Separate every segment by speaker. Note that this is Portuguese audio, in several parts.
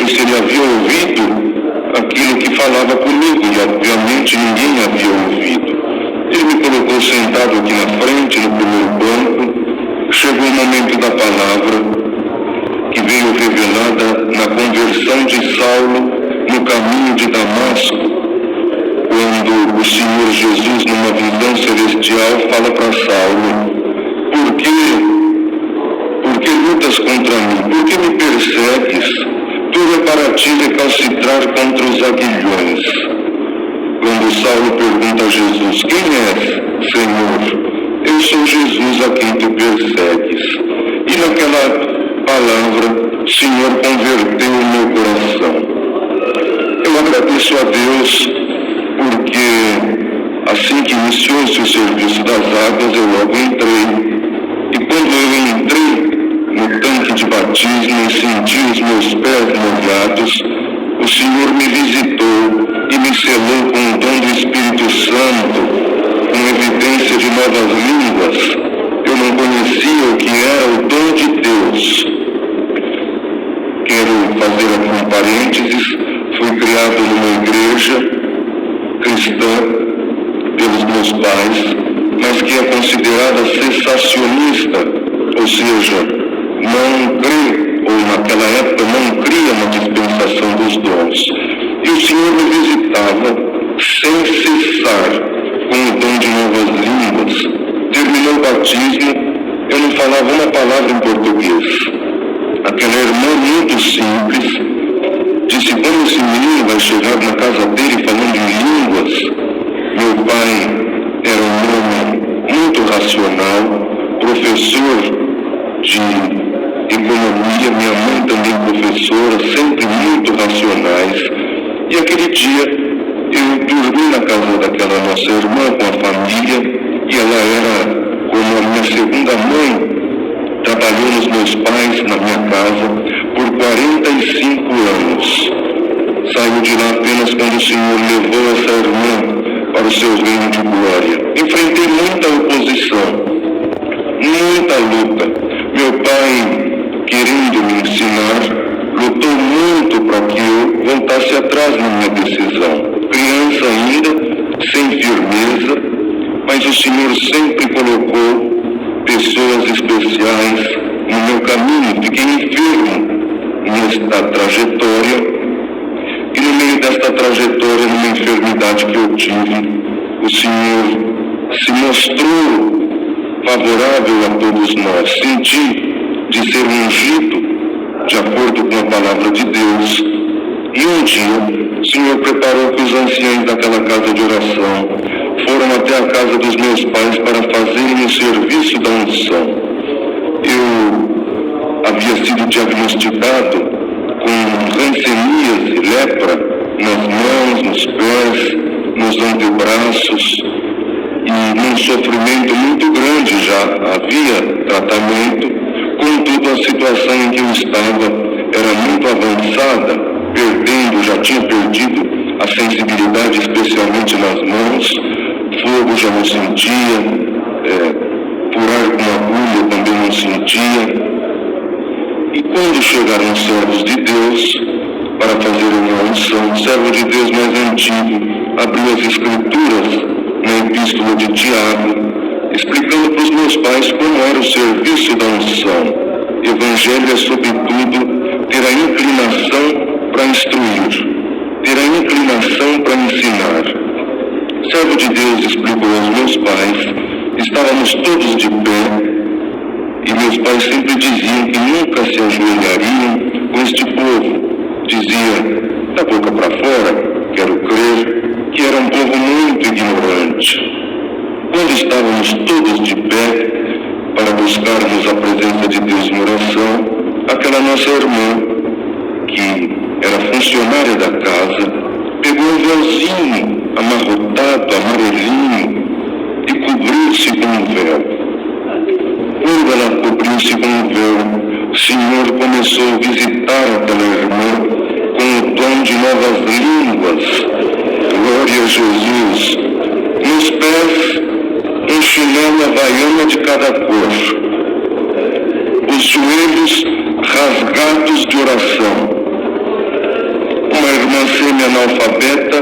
Speaker 1: se ele havia ouvido aquilo que falava comigo, e obviamente ninguém havia ouvido. Ele me colocou sentado aqui na frente, no primeiro banco. Chegou o momento da palavra, que veio revelada na conversão de Saulo no caminho de Damasco, quando o Senhor Jesus, numa visão celestial, fala para Saulo: por que lutas contra mim? Por que me persegues? Tudo é para ti recalcitrar contra os aguilhões. Quando Saulo pergunta a Jesus: quem és, Senhor? Eu sou Jesus a quem tu persegues. E naquela palavra, o Senhor converteu o meu coração. Eu agradeço a Deus porque assim que iniciou-se o serviço das águas, eu logo entrei. E quando eu entrei no tanque de batismo e senti os meus pés molhados, o Senhor me visitou e me selou com o dom do Espírito Santo, com evidência de novas línguas. Eu não conhecia o que era o dom de Deus. Quero fazer aqui um parênteses. Fui criado numa igreja cristã pelos meus pais, mas que é considerada cessacionista, ou seja, não crê, ou naquela época não cria na dispensação dos dons. E o Senhor me visitava sem cessar com o dom de novas línguas. Terminou o batismo, eu não falava uma palavra em português. Aquela irmã muito simples disse: como esse menino vai chegar na casa dele falando em línguas? Meu pai era um homem muito racional, professor de economia, minha mãe também professora, sempre muito racionais. E aquele dia eu dormi na casa daquela nossa irmã com a família, e ela era como a minha segunda mãe. Trabalhou nos meus pais, na minha casa, por 45 anos. Saiu de lá apenas quando o Senhor levou essa irmã para o seu reino de glória. Enfrentei muita oposição, muita luta. Meu pai, querendo me ensinar, lutou muito para que eu voltasse atrás na minha decisão. Criança ainda, sem firmeza, mas o Senhor sempre colocou pessoas especiais no meu caminho. Fiquei enfermo nesta trajetória, e no meio desta trajetória, numa enfermidade que eu tive, o Senhor se mostrou favorável a todos nós. Senti de ser ungido de acordo com a palavra de Deus. E um dia, o Senhor preparou que os anciãos daquela casa de oração foram até a casa dos meus pais para fazerem o serviço da unção. Eu havia sido diagnosticado com rancenias e lepra nas mãos, nos pés, nos antebraços, e num sofrimento muito grande já havia tratamento. Contudo, a situação em que eu estava era muito avançada, já tinha perdido a sensibilidade, especialmente nas mãos. Fogo já não sentia, furar com agulha também não sentia. E quando chegaram os servos de Deus para fazer uma unção, o servo de Deus mais antigo abriu as Escrituras na Epístola de Tiago, explicando para os meus pais como era o serviço da unção. Evangelho é, sobretudo, ter a inclinação para instruir, ter a inclinação para ensinar. O servo de Deus explicou aos meus pais, estávamos todos de pé, e meus pais sempre diziam que nunca se ajoelhariam com este povo. Dizia, da boca para fora, quero crer, que era um povo muito ignorante. Quando estávamos todos de pé para buscarmos a presença de Deus em oração, aquela nossa irmã, que era funcionária da casa, pegou um véuzinho amarrotado, amarelinho, e cobriu-se com um véu. Quando ela cobriu-se com um véu, o Senhor começou a visitar aquela irmã com o dom de novas línguas. Glória a Jesus. Nos pés, um chinelo havaiana de cada cor. Os joelhos rasgados de oração. irmã semi-analfabeta,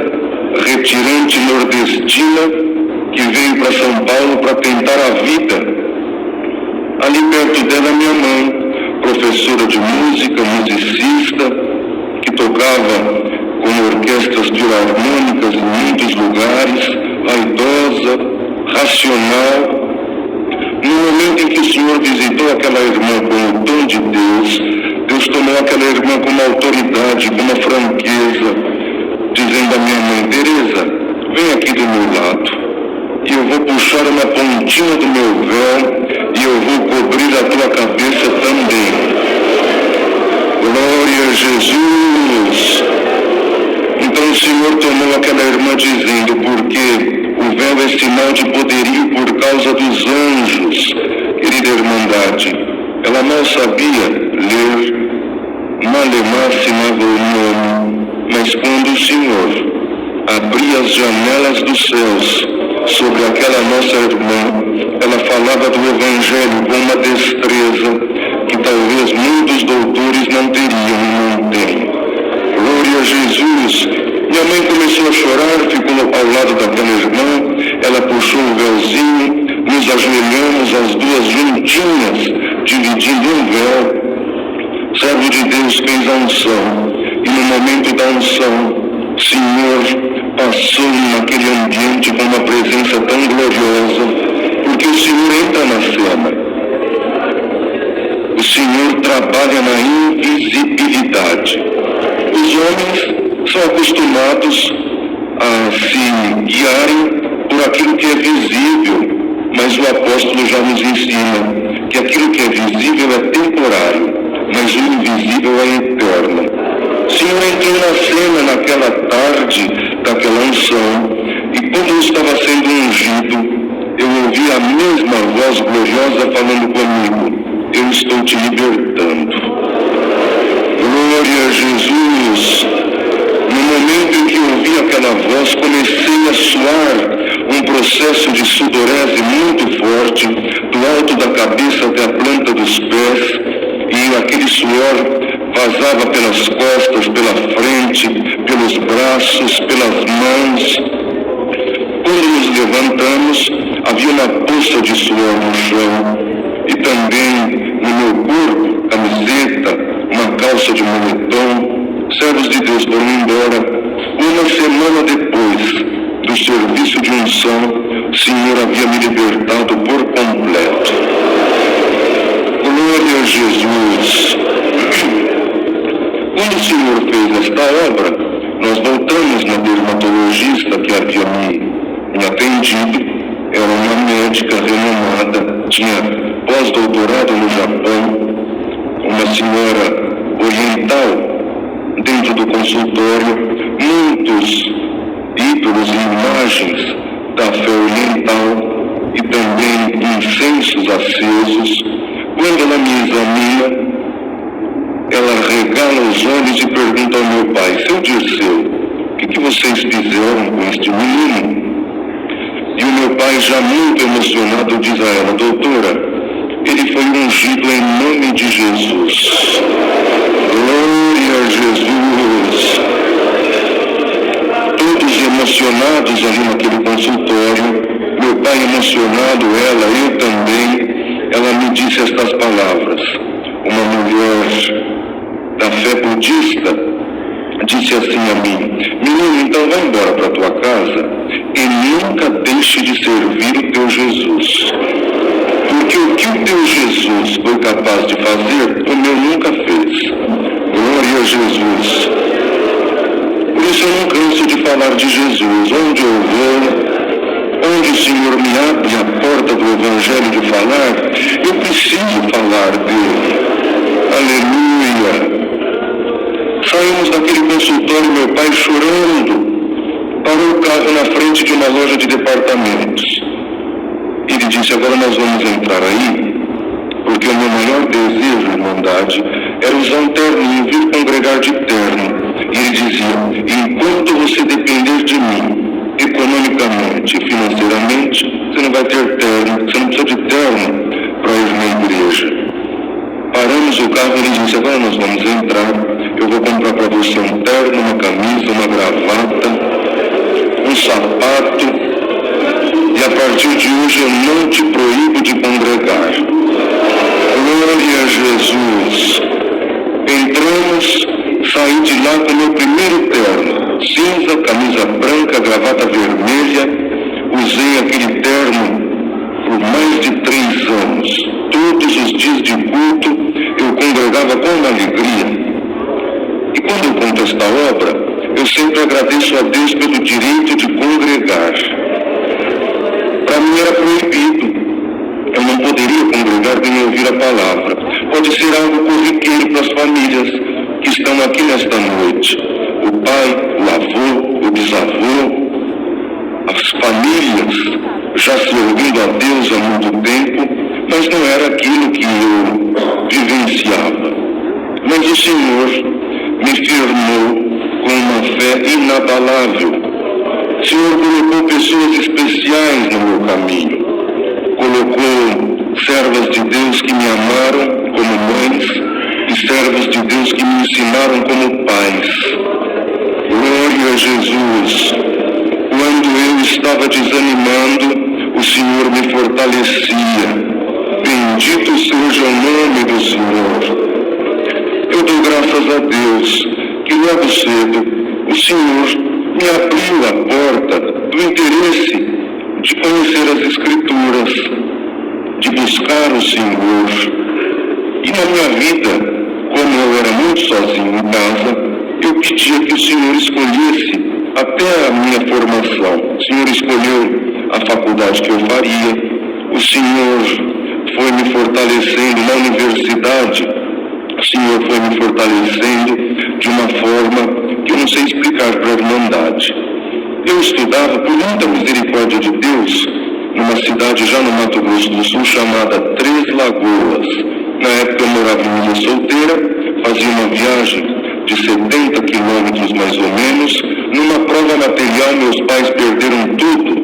Speaker 1: retirante nordestina, que veio para São Paulo para tentar a vida. Ali perto dela, minha mãe, professora de música, musicista, que tocava com orquestras filarmônicas em muitos lugares, vaidosa, racional. No momento em que o Senhor visitou aquela irmã com o dom de Deus, Deus tomou aquela irmã com uma autoridade, com uma franqueza, dizendo à minha mãe: Teresa, vem aqui do meu lado, e eu vou puxar uma pontinha do meu véu, e eu vou cobrir a tua cabeça também. Glória a Jesus! Então o Senhor tomou aquela irmã dizendo: porque o véu é sinal de poderio por causa dos anjos. Querida Irmandade, ela mal sabia ler, malemar assinava o nome, mas quando o Senhor abria as janelas dos céus sobre aquela nossa irmã, ela falava do Evangelho com uma destreza que talvez muitos doutores não teriam e não têm. Glória a Jesus! Minha mãe começou a chorar, ficou ao lado daquela irmã, ela puxou o véuzinho, nos ajoelhamos as duas juntinhas, dividindo um véu. Servo de Deus fez a unção, e no momento da unção, o Senhor passou naquele ambiente com uma presença tão gloriosa, porque o Senhor entra na cena. O Senhor trabalha na invisibilidade. Os homens são acostumados a se guiarem por aquilo que é visível, mas o apóstolo já nos ensina que aquilo que é visível é temporário, mas o invisível é eterno. O Senhor entrou na cena naquela tarde daquela unção, e quando eu estava sendo ungido, eu ouvi a mesma voz gloriosa falando comigo: eu estou te libertando. Glória a Jesus! No momento em que eu ouvi aquela voz, comecei a suar um processo de sudorese muito forte, do alto da cabeça até a planta dos pés, e aquele suor vazava pelas costas, pela frente, pelos braços, pelas mãos. Quando nos levantamos, havia uma poça de suor no chão, e também no meu corpo, camiseta, uma calça de moletom. Servos de Deus foram embora. Uma semana depois do serviço de unção, o Senhor havia me libertado por completo. Glória a Jesus! Quando o Senhor fez esta obra, nós voltamos na dermatologista que havia me atendido. Era uma médica renomada, tinha pós-doutorado no Japão, uma senhora oriental. Dentro do consultório, muitos ídolos e imagens da fé oriental e também incensos acesos. Quando ela me examina, ela regala os olhos e pergunta ao meu pai: seu Dirceu, o que vocês fizeram com este menino? E o meu pai, já muito emocionado, diz a ela: doutora, ele foi ungido em nome de Jesus. Glória a Jesus! Todos emocionados ali naquele consultório, meu pai emocionado, ela, eu também. Ela me disse estas palavras. Uma mulher da fé budista disse assim a mim: menino, então vai embora para tua casa e nunca deixe de servir o teu Jesus. Porque o que o teu Jesus foi capaz de fazer, o meu nunca fez. Glória a Jesus! Por isso eu não canso de falar de Jesus. Onde eu vou, onde o Senhor me abre a porta do Evangelho de falar, eu preciso falar dele. Aleluia! Saímos daquele consultório, meu pai chorando, parou o carro na frente de uma loja de departamentos. Ele disse: agora nós vamos entrar aí, porque o meu maior desejo, Irmandade, era usar um terninho, vir congregar de terno. E ele dizia: enquanto você depender de mim, economicamente e financeiramente, você não vai ter terno, você não precisa de terno para ir na igreja. Paramos o carro e ele disse: agora nós vamos entrar, eu eu vou comprar para você um terno, uma camisa, uma gravata, um sapato, e a partir de hoje eu não te proíbo de congregar. Glória a Jesus. Entramos, saí de lá com meu primeiro terno, cinza, camisa branca, gravata vermelha. Usei aquele terno por mais de 3 anos. Todos os dias de culto eu congregava com alegria. E quando eu conto esta obra, eu sempre agradeço a Deus pelo direito de congregar. Para mim era proibido. Eu não poderia congregar nem ouvir a palavra. Pode ser algo corriqueiro para as famílias que estão aqui nesta noite. O pai, o avô, o bisavô, as famílias já servindo a Deus há muito tempo, mas não era aquilo que eu vivenciava. Mas o Senhor me firmou com uma fé inabalável. O Senhor colocou pessoas especiais no meu caminho. Colocou servas de Deus que me amaram como mães e servos de Deus que me ensinaram como pais. Glória a Jesus. Quando eu estava desanimando, o Senhor me fortalecia. Bendito seja o nome do Senhor. Eu dou graças a Deus que logo cedo o Senhor me abriu a porta do interesse de conhecer as Escrituras, de buscar o Senhor. E na minha vida, como eu era muito sozinho em casa, eu pedia que o Senhor escolhesse até a minha formação. O Senhor escolheu a faculdade que eu faria. O Senhor foi me fortalecendo na universidade. O Senhor foi me fortalecendo de uma forma que eu não sei explicar para a Irmandade. Eu estudava, por muita misericórdia de Deus, numa cidade já no Mato Grosso do Sul chamada Três Lagoas. Na época eu morava em Ilha Solteira, fazia uma viagem de 70 quilômetros mais ou menos. Numa prova material, meus pais perderam tudo.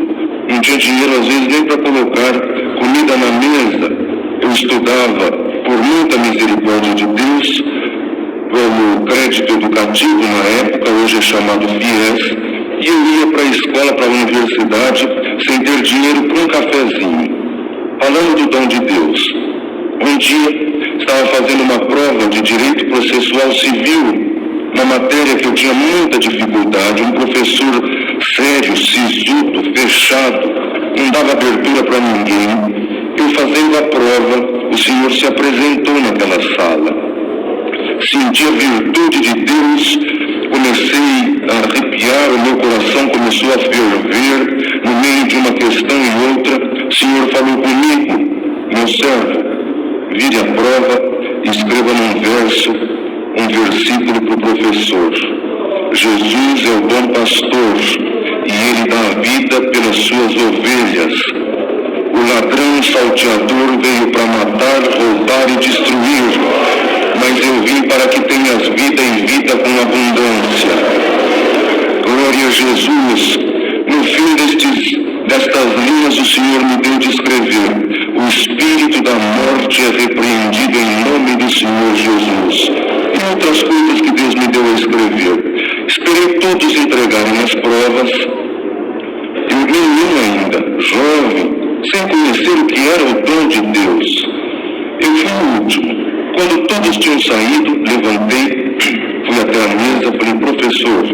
Speaker 1: Não tinha dinheiro, às vezes, nem para colocar comida na mesa. Eu estudava, por muita misericórdia de Deus, pelo crédito educativo na época, hoje é chamado FIES, e eu ia para a escola, para a universidade, sem ter dinheiro para um cafezinho. Falando do dom de Deus, um dia estava fazendo uma prova de Direito Processual Civil, uma matéria que eu tinha muita dificuldade, um professor sério, sisudo, fechado, não dava abertura para ninguém. Eu fazendo a prova, o Senhor se apresentou naquela sala. Senti a virtude de Deus, comecei a arrepiar, o meu coração começou a ferver, no meio de uma questão e outra. O Senhor falou comigo: meu servo, vire a prova e escreva um versículo para o professor. Jesus é o bom pastor e ele dá a vida pelas suas ovelhas. O ladrão salteador veio para matar, roubar e destruir, mas eu vim para que tenhas vida e vida com abundância. Glória a Jesus. No fim destas linhas o Senhor me deu de escrever: o espírito da morte é repreendido em nome do Senhor Jesus. E outras coisas que Deus me deu a escrever. Esperei todos entregarem as provas. Eu menino ainda, jovem, sem conhecer o que era o dom de Deus. Eu fui o último. Quando todos tinham saído, levantei, fui até a mesa e falei: professor,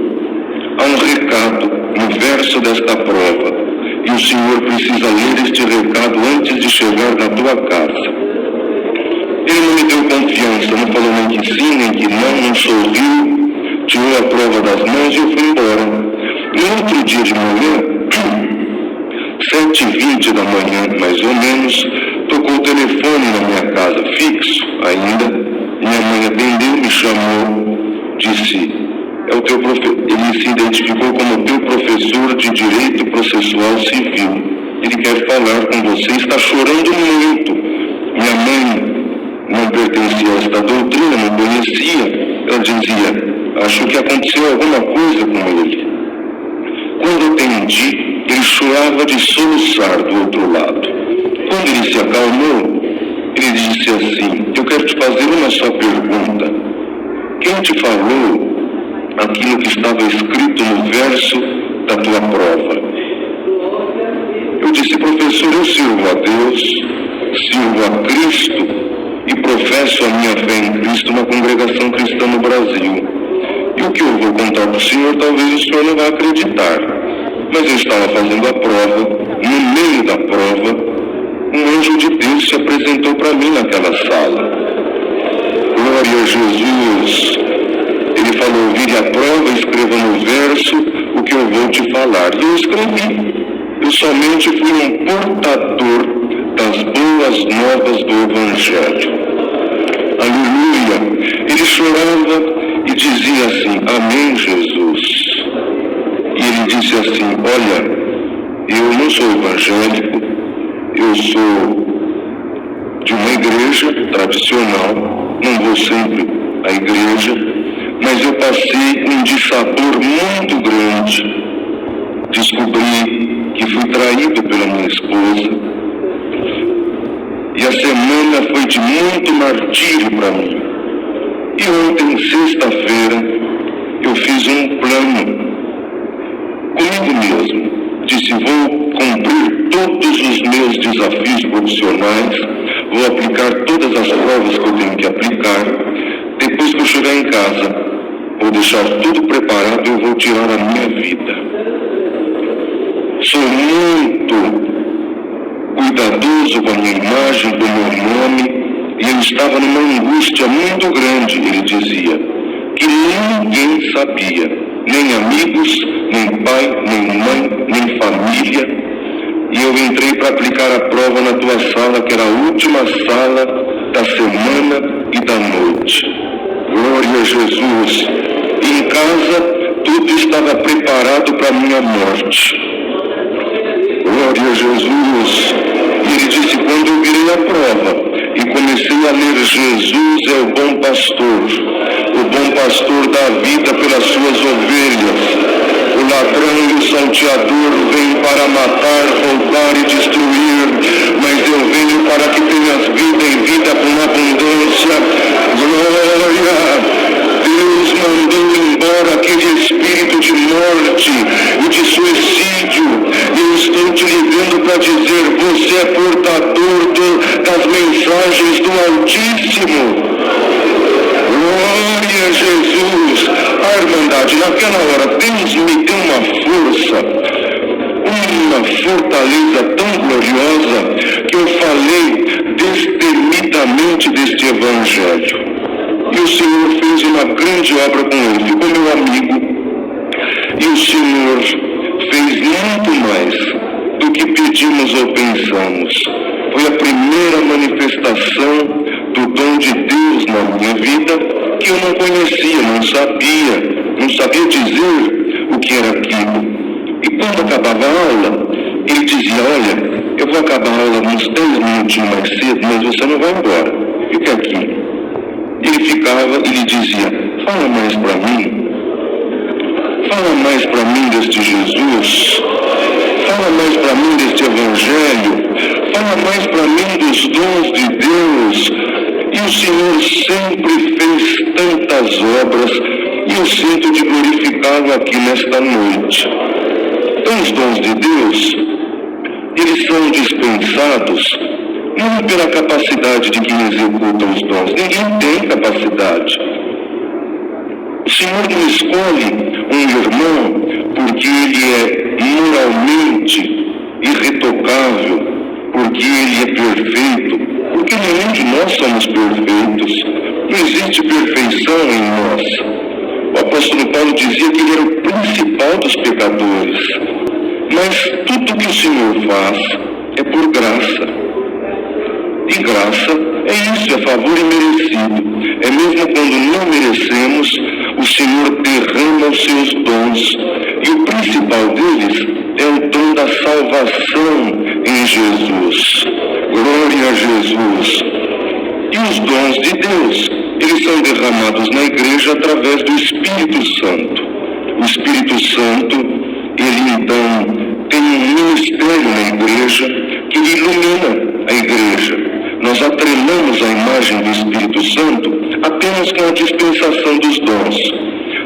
Speaker 1: há um recado no verso desta prova, e o senhor precisa ler este recado antes de chegar na tua casa. Ele não me deu confiança, não falou nem que sim, nem que não sorriu, tirou a prova das mãos e eu fui embora. No outro dia de manhã, 7h20 da manhã, mais ou menos, tocou o telefone na minha casa, fixo ainda. Minha mãe atendeu, me chamou, disse: é o teu ele se identificou como teu professor de Direito Processual Civil. Ele quer falar com você, está chorando muito. Minha mãe não pertencia a esta doutrina, não conhecia. Ela dizia: acho que aconteceu alguma coisa com ele. Quando atendi, ele chorava de soluçar do outro lado. Quando ele se acalmou, ele disse assim: eu quero te fazer uma só pergunta. quem te falou aquilo que estava escrito no verso da tua prova? Eu disse: professor, eu sirvo a Deus, sirvo a Cristo e professo a minha fé em Cristo na congregação cristã no Brasil. E o que eu vou contar para o senhor, talvez o senhor não vá acreditar. Mas eu estava fazendo a prova, no meio da prova, um anjo de Deus se apresentou para mim naquela sala. Glória a Jesus! Ele falou: vire a prova, escreva no verso o que eu vou te falar. E eu escrevi. Eu somente fui um portador das boas novas do Evangelho. Aleluia! Ele chorava e dizia assim: amém, Jesus. E ele disse assim: olha, eu não sou evangélico, eu sou de uma igreja tradicional, não vou sempre à igreja, mas eu passei um dissabor muito grande. Descobri que fui traído pela minha esposa, e a semana foi de muito martírio para mim. E ontem, sexta-feira, eu fiz um plano comigo mesmo. Disse: vou cumprir todos os meus desafios profissionais, vou aplicar todas as provas que eu tenho que aplicar. Depois que eu chegar em casa, vou deixar tudo preparado e eu vou tirar a minha vida. Sou muito cuidadoso com a minha imagem, com o meu nome, e ele estava numa angústia muito grande. Ele dizia que ninguém sabia, nem amigos, nem pai, nem mãe, nem família. E eu entrei para aplicar a prova na tua sala, que era a última sala da semana e da noite. Glória a Jesus! E em casa, tudo estava preparado para a minha morte. Glória a Jesus! E ele disse: quando eu virei a prova e comecei a ler Jesus é o bom pastor dá vida pelas suas ovelhas. O ladrão e o salteador vêm para matar, roubar e destruir, mas eu venho para que tenhas vida e vida com abundância. Glória! Deus mandou embora aquele espírito de morte e de suicídio. Eu estou te ligando para dizer: você é portador das mensagens do Altíssimo. Glória a Jesus! A Irmandade, naquela hora, Deus me deu uma força, uma fortaleza tão gloriosa, que eu falei destemidamente deste Evangelho. E o Senhor fez uma grande obra com ele, ficou meu amigo. E o Senhor fez muito mais do que pedimos ou pensamos. Foi a primeira manifestação do dom de Deus na minha vida, que eu não conhecia, não sabia dizer o que era aquilo. E quando acabava a aula, ele dizia: olha, eu vou acabar a aula uns 10 minutinhos mais cedo, mas você não vai embora, fica aqui. Ele ficava e lhe dizia: fala mais para mim. Fala mais para mim deste Jesus. Fala mais para mim deste Evangelho. Fala mais para mim dos dons de Deus. E o Senhor sempre fez tantas obras, e eu sinto de glorificá-lo aqui nesta noite. Então, os dons de Deus, eles são dispensados não pela capacidade de quem executa os dons. Ninguém tem capacidade. O Senhor não escolhe um irmão porque ele é moralmente irretocável, porque ele é perfeito, porque nenhum de nós somos perfeitos. Não existe perfeição em nós. O apóstolo Paulo dizia que ele era o principal dos pecadores. Mas tudo que o Senhor faz é por graça. E graça é isso, é favor imerecido. É mesmo quando não merecemos, o Senhor derrama os seus dons. E o principal deles é o dom da salvação em Jesus. Glória a Jesus. E os dons de Deus, eles são derramados na igreja através do Espírito Santo. O Espírito Santo, ele então tem um ministério na igreja que ilumina a igreja. Nós atrelamos a imagem do Espírito Santo apenas com a dispensação dos dons.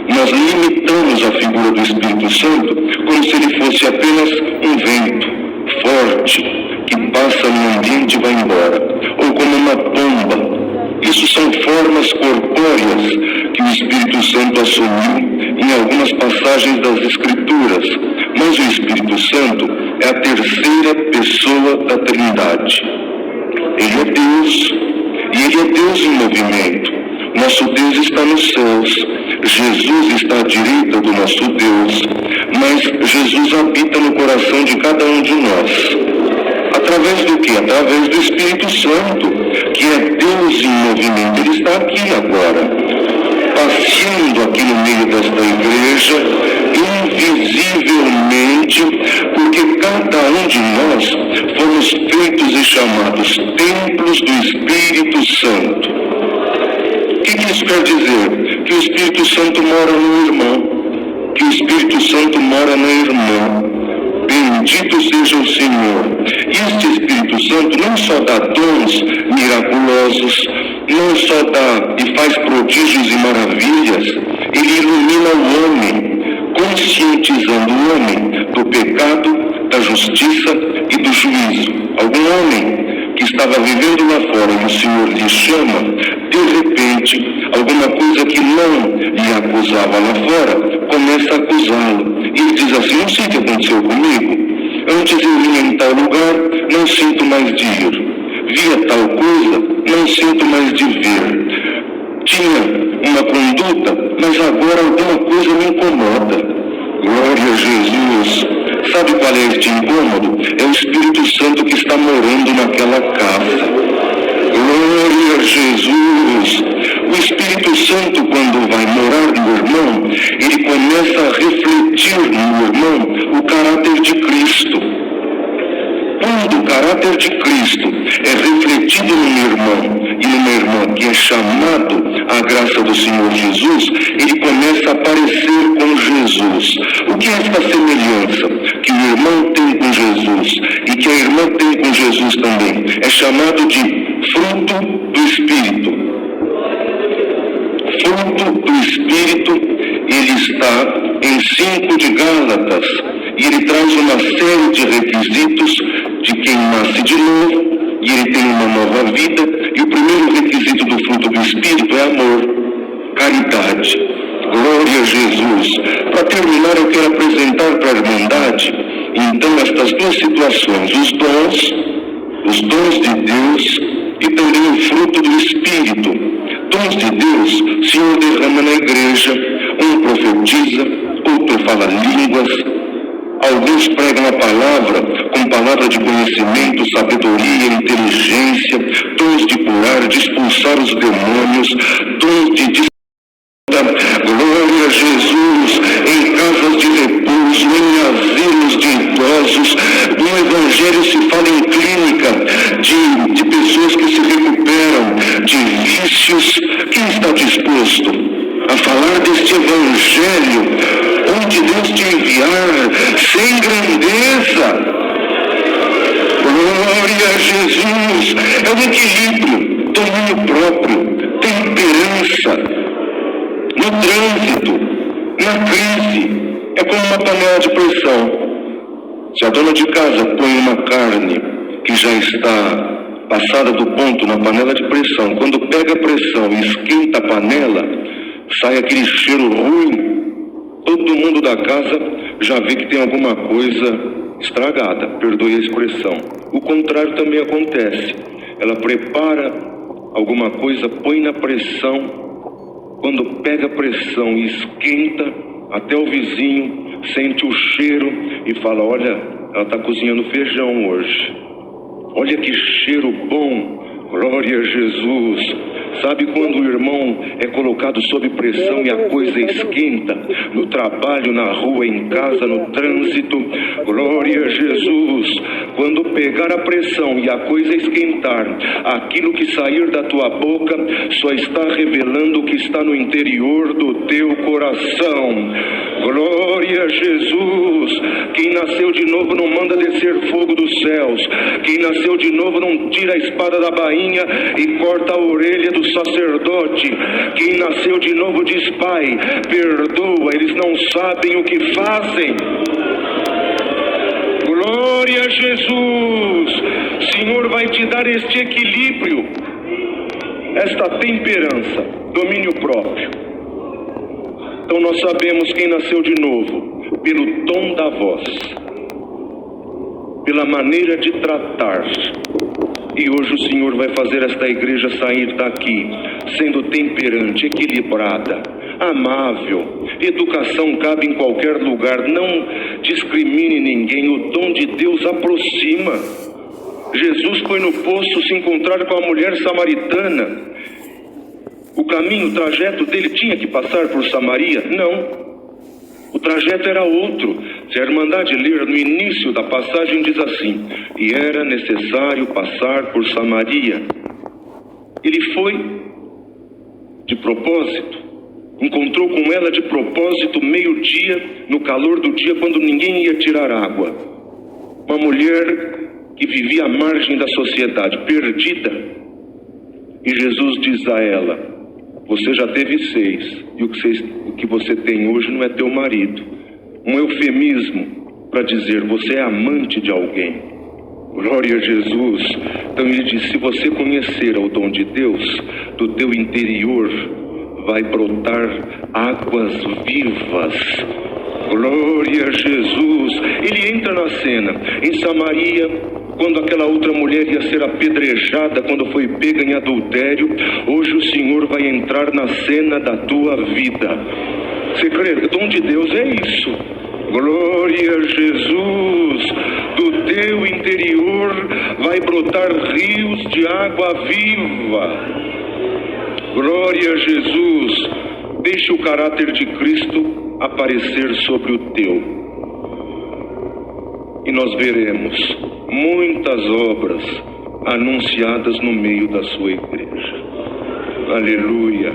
Speaker 1: Nós limitamos a figura do Espírito Santo como se ele fosse apenas um vento forte que passa no ambiente e vai embora, ou como uma pomba. Isso são formas corpóreas que o Espírito Santo assumiu em algumas passagens das Escrituras, mas o Espírito Santo é a terceira pessoa da Trindade. Ele é Deus, e Ele é Deus em movimento. Nosso Deus está nos céus, Jesus está à direita do nosso Deus, mas Jesus habita no coração de cada um de nós. Através do quê? Através do Espírito Santo, que é Deus em movimento. Ele está aqui agora, passeando aqui no meio desta igreja, invisivelmente, porque cada um de nós fomos feitos e chamados templos do Espírito Santo. O que isso quer dizer? Que o Espírito Santo mora no irmão, que o Espírito Santo mora na irmã. Bendito seja o Senhor. E este Espírito Santo não só dá dons miraculosos, não só dá e faz prodígios e maravilhas, ele ilumina o homem, conscientizando o homem do pecado, da justiça e do juízo. Algum homem que estava vivendo lá fora e o Senhor lhe chama, de repente, alguma coisa que não lhe acusava lá fora, começa a acusá-lo. E ele diz assim: não sei o que aconteceu comigo. Antes eu vinha em tal lugar, não sinto mais de ir. Via tal coisa, não sinto mais de ver. Tinha uma conduta, mas agora alguma coisa me incomoda. Glória a Jesus. Sabe qual é este incômodo? É o Espírito Santo que está morando naquela casa. Glória a Jesus. O Espírito Santo, quando vai morar no irmão, ele começa a refletir no irmão o caráter de Cristo. Quando o caráter de Cristo é refletido no irmão e numa irmã que é chamado à graça do Senhor Jesus, ele começa a parecer com Jesus. O que é esta semelhança que o irmão tem com Jesus e que a irmã tem com Jesus também? É chamado de fruto do Espírito. Fruto do Espírito, ele está em 5 de Gálatas, e ele traz uma série de requisitos de quem nasce de novo, e ele tem uma nova vida. E o primeiro requisito do fruto do Espírito é amor, caridade. Glória a Jesus. Para terminar, eu quero apresentar para a Irmandade, então, estas duas situações: os dons de Deus e também o fruto do Espírito. Dons de Deus, o Senhor derrama na igreja. Um profetiza, outro fala línguas, alguns pregam a palavra com palavra de conhecimento, sabedoria, inteligência, dons de curar, de expulsar os demônios, dons de glória a Jesus, em casas de repouso, em asilos de idosos. No Evangelho se fala em clínica de pessoas que se recuperam de vícios. Quem está disposto a falar deste Evangelho, onde Deus te enviar sem grandeza? Glória a Jesus. É o equilíbrio, domínio próprio, temperança. No trânsito, na crise, é como uma panela de pressão. Se a dona de casa põe uma carne que já está passada do ponto na panela de pressão, quando pega a pressão e esquenta a panela, sai aquele cheiro ruim. Todo mundo da casa já vê que tem alguma coisa estragada, perdoe a expressão. O contrário também acontece. Ela prepara alguma coisa, põe na pressão. Quando pega a pressão e esquenta, até o vizinho sente o cheiro e fala: olha, ela está cozinhando feijão hoje. Olha que cheiro bom, glória a Jesus. Sabe quando o irmão é colocado sob pressão e a coisa esquenta? No trabalho, na rua, em casa, no trânsito, glória a Jesus.
Speaker 2: Quando pegar a pressão e a coisa esquentar, aquilo que sair da tua boca só está revelando o que está no interior do teu coração. Glória a Jesus. Quem nasceu de novo não manda descer fogo dos céus. Quem nasceu de novo não tira a espada da bainha e corta a orelha do sacerdote. Quem nasceu de novo diz: Pai, perdoa, eles não sabem o que fazem. Glória a Jesus. Senhor vai te dar este equilíbrio, esta temperança, domínio próprio. Então nós sabemos quem nasceu de novo pelo tom da voz, pela maneira de tratar. E hoje o Senhor vai fazer esta igreja sair daqui sendo temperante, equilibrada, amável. Educação cabe em qualquer lugar, não discrimine ninguém. O dom de Deus aproxima. Jesus foi no poço se encontrar com a mulher samaritana. O caminho, o trajeto dele tinha que passar por Samaria? Não. O trajeto era outro. Se a Irmandade ler no início da passagem, diz assim: e era necessário passar por Samaria. Ele foi de propósito, encontrou com ela de propósito, meio-dia, no calor do dia, quando ninguém ia tirar água. Uma mulher que vivia à margem da sociedade, perdida. E Jesus diz a ela: você já teve 6, e o que você tem hoje não é teu marido. Um eufemismo para dizer: você é amante de alguém. Glória a Jesus. Então ele diz: se você conhecer o dom de Deus, do teu interior vai brotar águas vivas. Glória a Jesus. Ele entra na cena em Samaria, quando aquela outra mulher ia ser apedrejada quando foi pega em adultério. Hoje o Senhor vai entrar na cena da tua vida. Você crê? O dom de Deus é isso. Glória a Jesus. Do teu interior vai brotar rios de água viva. Glória a Jesus. Deixe o caráter de Cristo aparecer sobre o teu. E nós veremos muitas obras anunciadas no meio da sua igreja. Aleluia.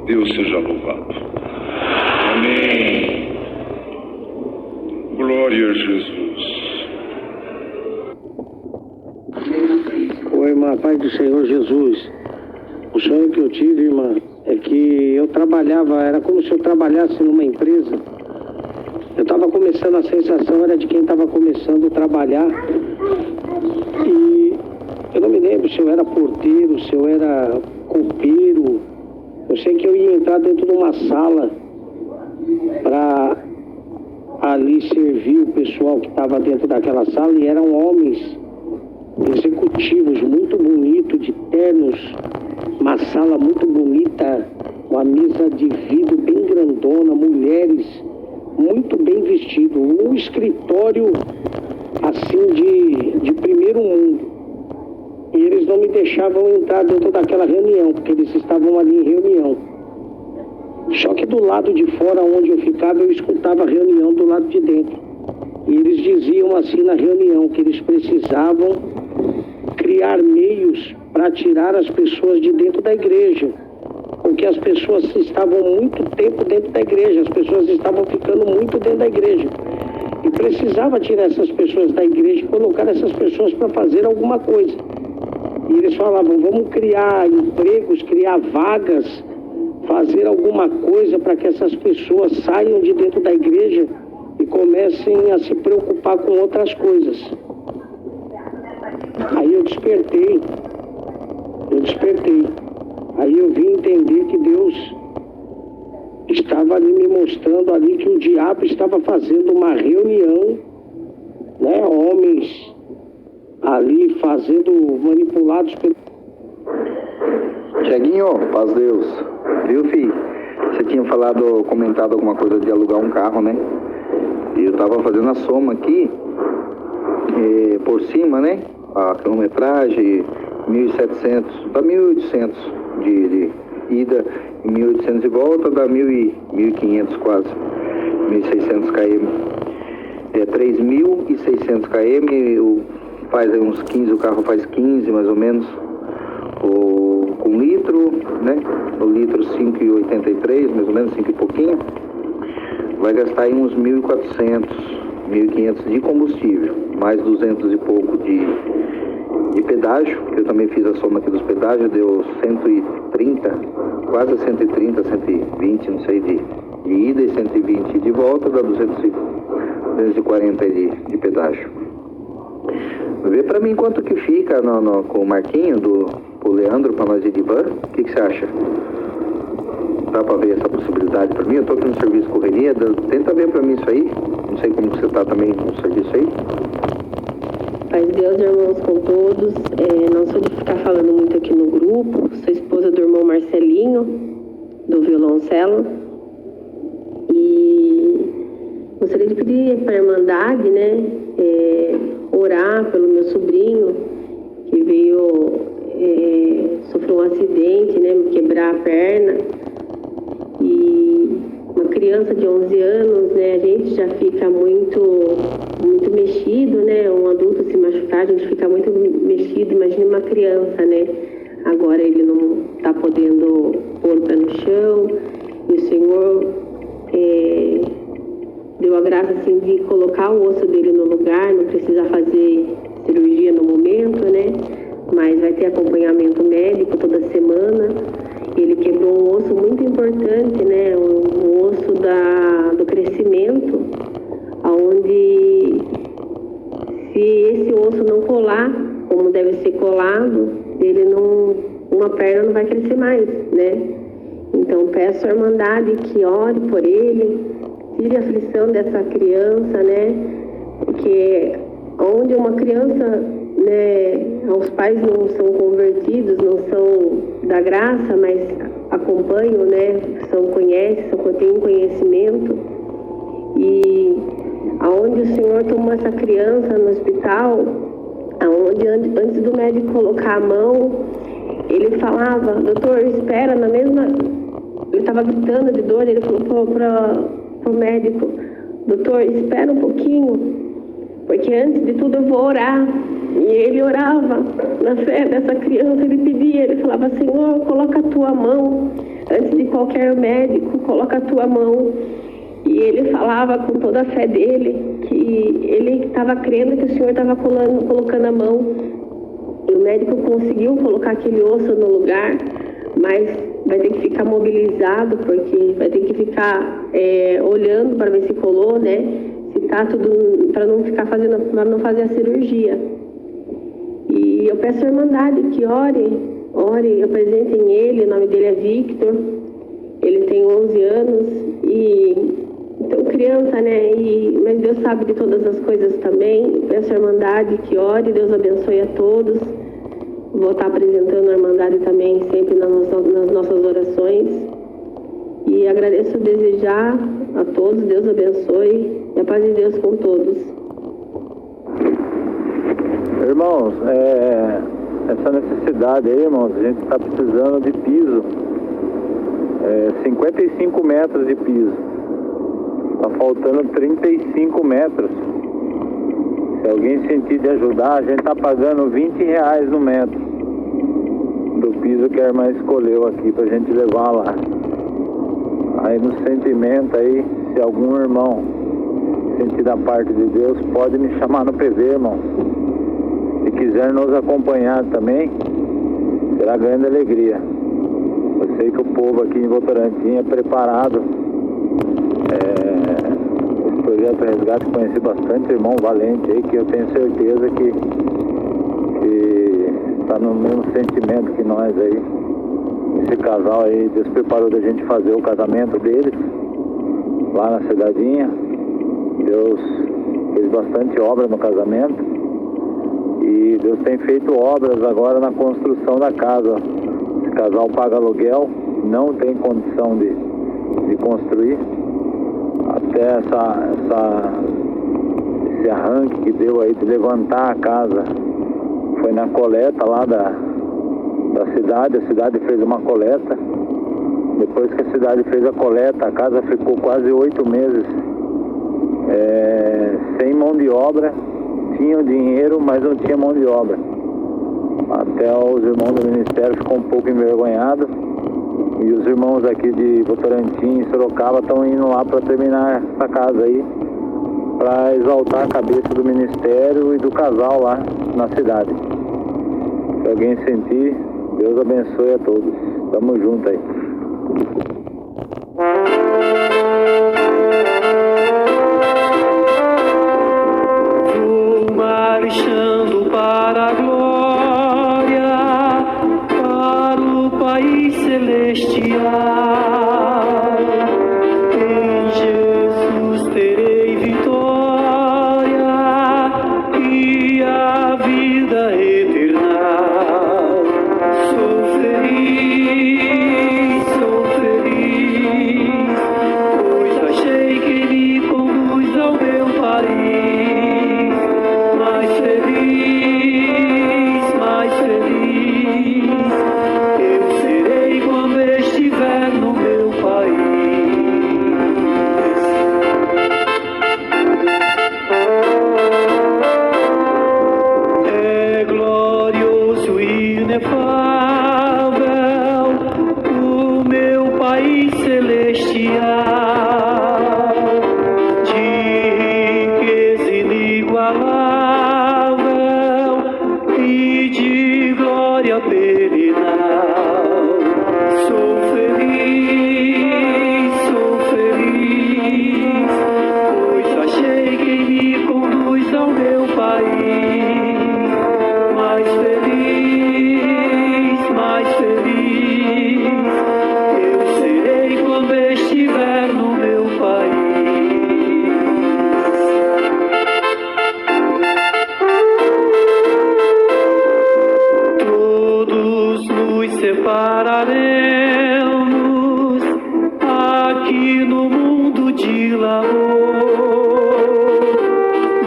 Speaker 2: Deus seja louvado. Amém. Glória a Jesus.
Speaker 3: Oi, irmã, Pai do Senhor Jesus. O sonho que eu tive, irmã, é que eu trabalhava, era como se eu trabalhasse numa empresa. Eu estava começando, a sensação era de quem estava começando a trabalhar. E eu não me lembro se eu era porteiro, se eu era copeiro. Eu sei que eu ia entrar dentro de uma sala para ali servir o pessoal que estava dentro daquela sala, e eram homens executivos muito bonitos, de ternos, uma sala muito bonita, uma mesa de vidro bem grandona, mulheres muito bem vestidos, um escritório assim de primeiro mundo. E eles não me deixavam entrar dentro daquela reunião, porque eles estavam ali em reunião. Só que do lado de fora, onde eu ficava, eu escutava a reunião do lado de dentro. E eles diziam assim na reunião que eles precisavam criar meios para tirar as pessoas de dentro da igreja, porque as pessoas estavam muito tempo dentro da igreja, as pessoas estavam ficando muito dentro da igreja. E precisava tirar essas pessoas da igreja e colocar essas pessoas para fazer alguma coisa. E eles falavam: vamos criar empregos, criar vagas, fazer alguma coisa para que essas pessoas saiam de dentro da igreja e comecem a se preocupar com outras coisas. Aí eu despertei. Aí eu vim entender que Deus estava ali me mostrando ali que o diabo estava fazendo uma reunião, né? Homens ali manipulados pelo...
Speaker 4: Tiaguinho, paz Deus. Viu, filho? Você tinha comentado alguma coisa de alugar um carro, né? E eu tava fazendo a soma aqui, por cima, né? A quilometragem, 1.700, dá 1.800 de ida e 1.800 de volta, dá 1.500 quase, 1.600 km. É 3.600 km, faz aí uns 15, o carro faz 15 mais ou menos, com litro, né? O litro 5,83, mais ou menos, 5 e pouquinho. Vai gastar aí uns 1.400, 1.500 de combustível, mais 200 e pouco de pedágio, que eu também fiz a soma aqui dos pedágios, deu 130, quase 130, 120, não sei, de ida e 120 de volta, dá 240 de pedágio. Vê pra mim quanto que fica com o Marquinho, pro Leandro, pra nós ir de van. O que você acha? Dá pra ver essa possibilidade pra mim? Eu tô aqui no serviço correria, tenta ver pra mim isso aí. Não sei como que você tá também no serviço aí.
Speaker 5: Paz de Deus, irmãos, com todos. Não sou de ficar falando muito aqui no grupo. Sou esposa do irmão Marcelinho, do violoncelo. E gostaria de pedir para a Irmandade, né, orar pelo meu sobrinho, que veio sofrer um acidente, né, quebrar a perna. E uma criança de 11 anos, né, a gente já fica muito mexido, né, um adulto se machucar, a gente fica muito mexido, imagine uma criança, né, agora ele não está podendo pôr o pé no chão, e o Senhor deu a graça, assim, de colocar o osso dele no lugar, não precisa fazer cirurgia no momento, né, mas vai ter acompanhamento médico toda semana. Ele quebrou um osso muito importante, né, um osso do crescimento, onde se esse osso não colar, como deve ser colado, uma perna não vai crescer mais, né? Então peço à Irmandade que ore por ele, tire a aflição dessa criança, né? Porque onde uma criança, né, os pais não são convertidos, não são da graça, mas acompanham, né, têm conhecimento, e aonde o Senhor tomou essa criança no hospital, aonde antes do médico colocar a mão, ele falava, doutor, espera, ele estava gritando de dor, ele falou pro médico, doutor, espera um pouquinho, porque antes de tudo eu vou orar. E ele orava na fé dessa criança, ele pedia, ele falava, Senhor, coloca a tua mão, antes de qualquer médico, coloca a tua mão. E ele falava com toda a fé dele, que ele estava crendo que o Senhor estava colocando a mão. E o médico conseguiu colocar aquele osso no lugar, mas vai ter que ficar mobilizado, porque vai ter que ficar olhando para ver se colou, né? Se tá tudo, para não ficar para não fazer a cirurgia. E eu peço à Irmandade que ore, apresentem ele, o nome dele é Victor, ele tem 11 anos, então criança, né, mas Deus sabe de todas as coisas também. Peço à Irmandade que ore, Deus abençoe a todos. Vou estar apresentando a Irmandade também sempre nas nossas orações. E agradeço desejar a todos, Deus abençoe, e a paz de Deus com todos.
Speaker 6: Irmãos, essa necessidade aí, irmãos, a gente está precisando de piso, 55 metros de piso, está faltando 35 metros. Se alguém sentir de ajudar, a gente está pagando R$20 no metro do piso que a irmã escolheu aqui para a gente levar lá. Aí no sentimento aí, se algum irmão sentir da parte de Deus, pode me chamar no PV, irmão. Se quiser nos acompanhar também, será grande alegria. Eu sei que o povo aqui em Votorantim é preparado. Esse projeto Resgate, conheci bastante irmão valente aí, que eu tenho certeza que está no mesmo sentimento que nós aí. Esse casal aí, Deus preparou da gente fazer o casamento deles lá na cidadinha. Deus fez bastante obra no casamento. E Deus tem feito obras agora na construção da casa. Esse casal paga aluguel, não tem condição de construir. Até esse arranque que deu aí de levantar a casa foi na coleta lá da cidade. A cidade fez uma coleta. Depois que a cidade fez a coleta, a casa ficou quase 8 meses sem mão de obra, tinha o dinheiro, mas não tinha mão de obra. Até os irmãos do ministério ficam um pouco envergonhados, e os irmãos aqui de Votorantim e Sorocaba estão indo lá para terminar essa casa aí, para exaltar a cabeça do ministério e do casal lá na cidade. Se alguém sentir, Deus abençoe a todos. Tamo junto aí.
Speaker 7: Vou marchando para a glória, para o país celestial. Em Jesus terei vitória e a vida eterna. Sou feliz, pois achei quem me conduz ao meu país. Mais feliz, eu serei quando estiver no meu país. É glorioso e inefável o meu país celestial, de riqueza inigualável e de glória perenal. Sou feliz, pois achei quem me conduz ao meu país. Mais feliz, eu serei quando estiver no meu país. Todos nos separaremos aqui no mundo de labor,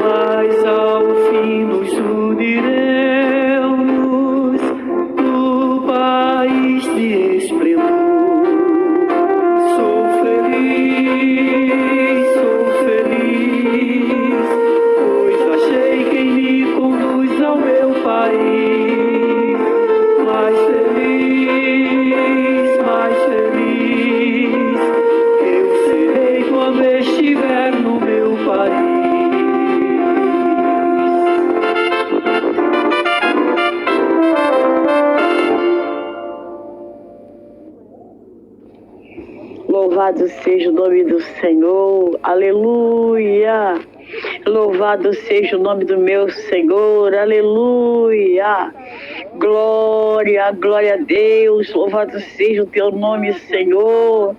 Speaker 7: mas ao fim nos uniremos no país de esplendor. Sou feliz, pois achei quem me conduz ao meu país. Mais feliz, eu serei quando estiver no meu país.
Speaker 8: Louvado seja o nome do Senhor, aleluia. Louvado seja o nome do meu Senhor, aleluia. Glória, glória a Deus, louvado seja o teu nome, Senhor.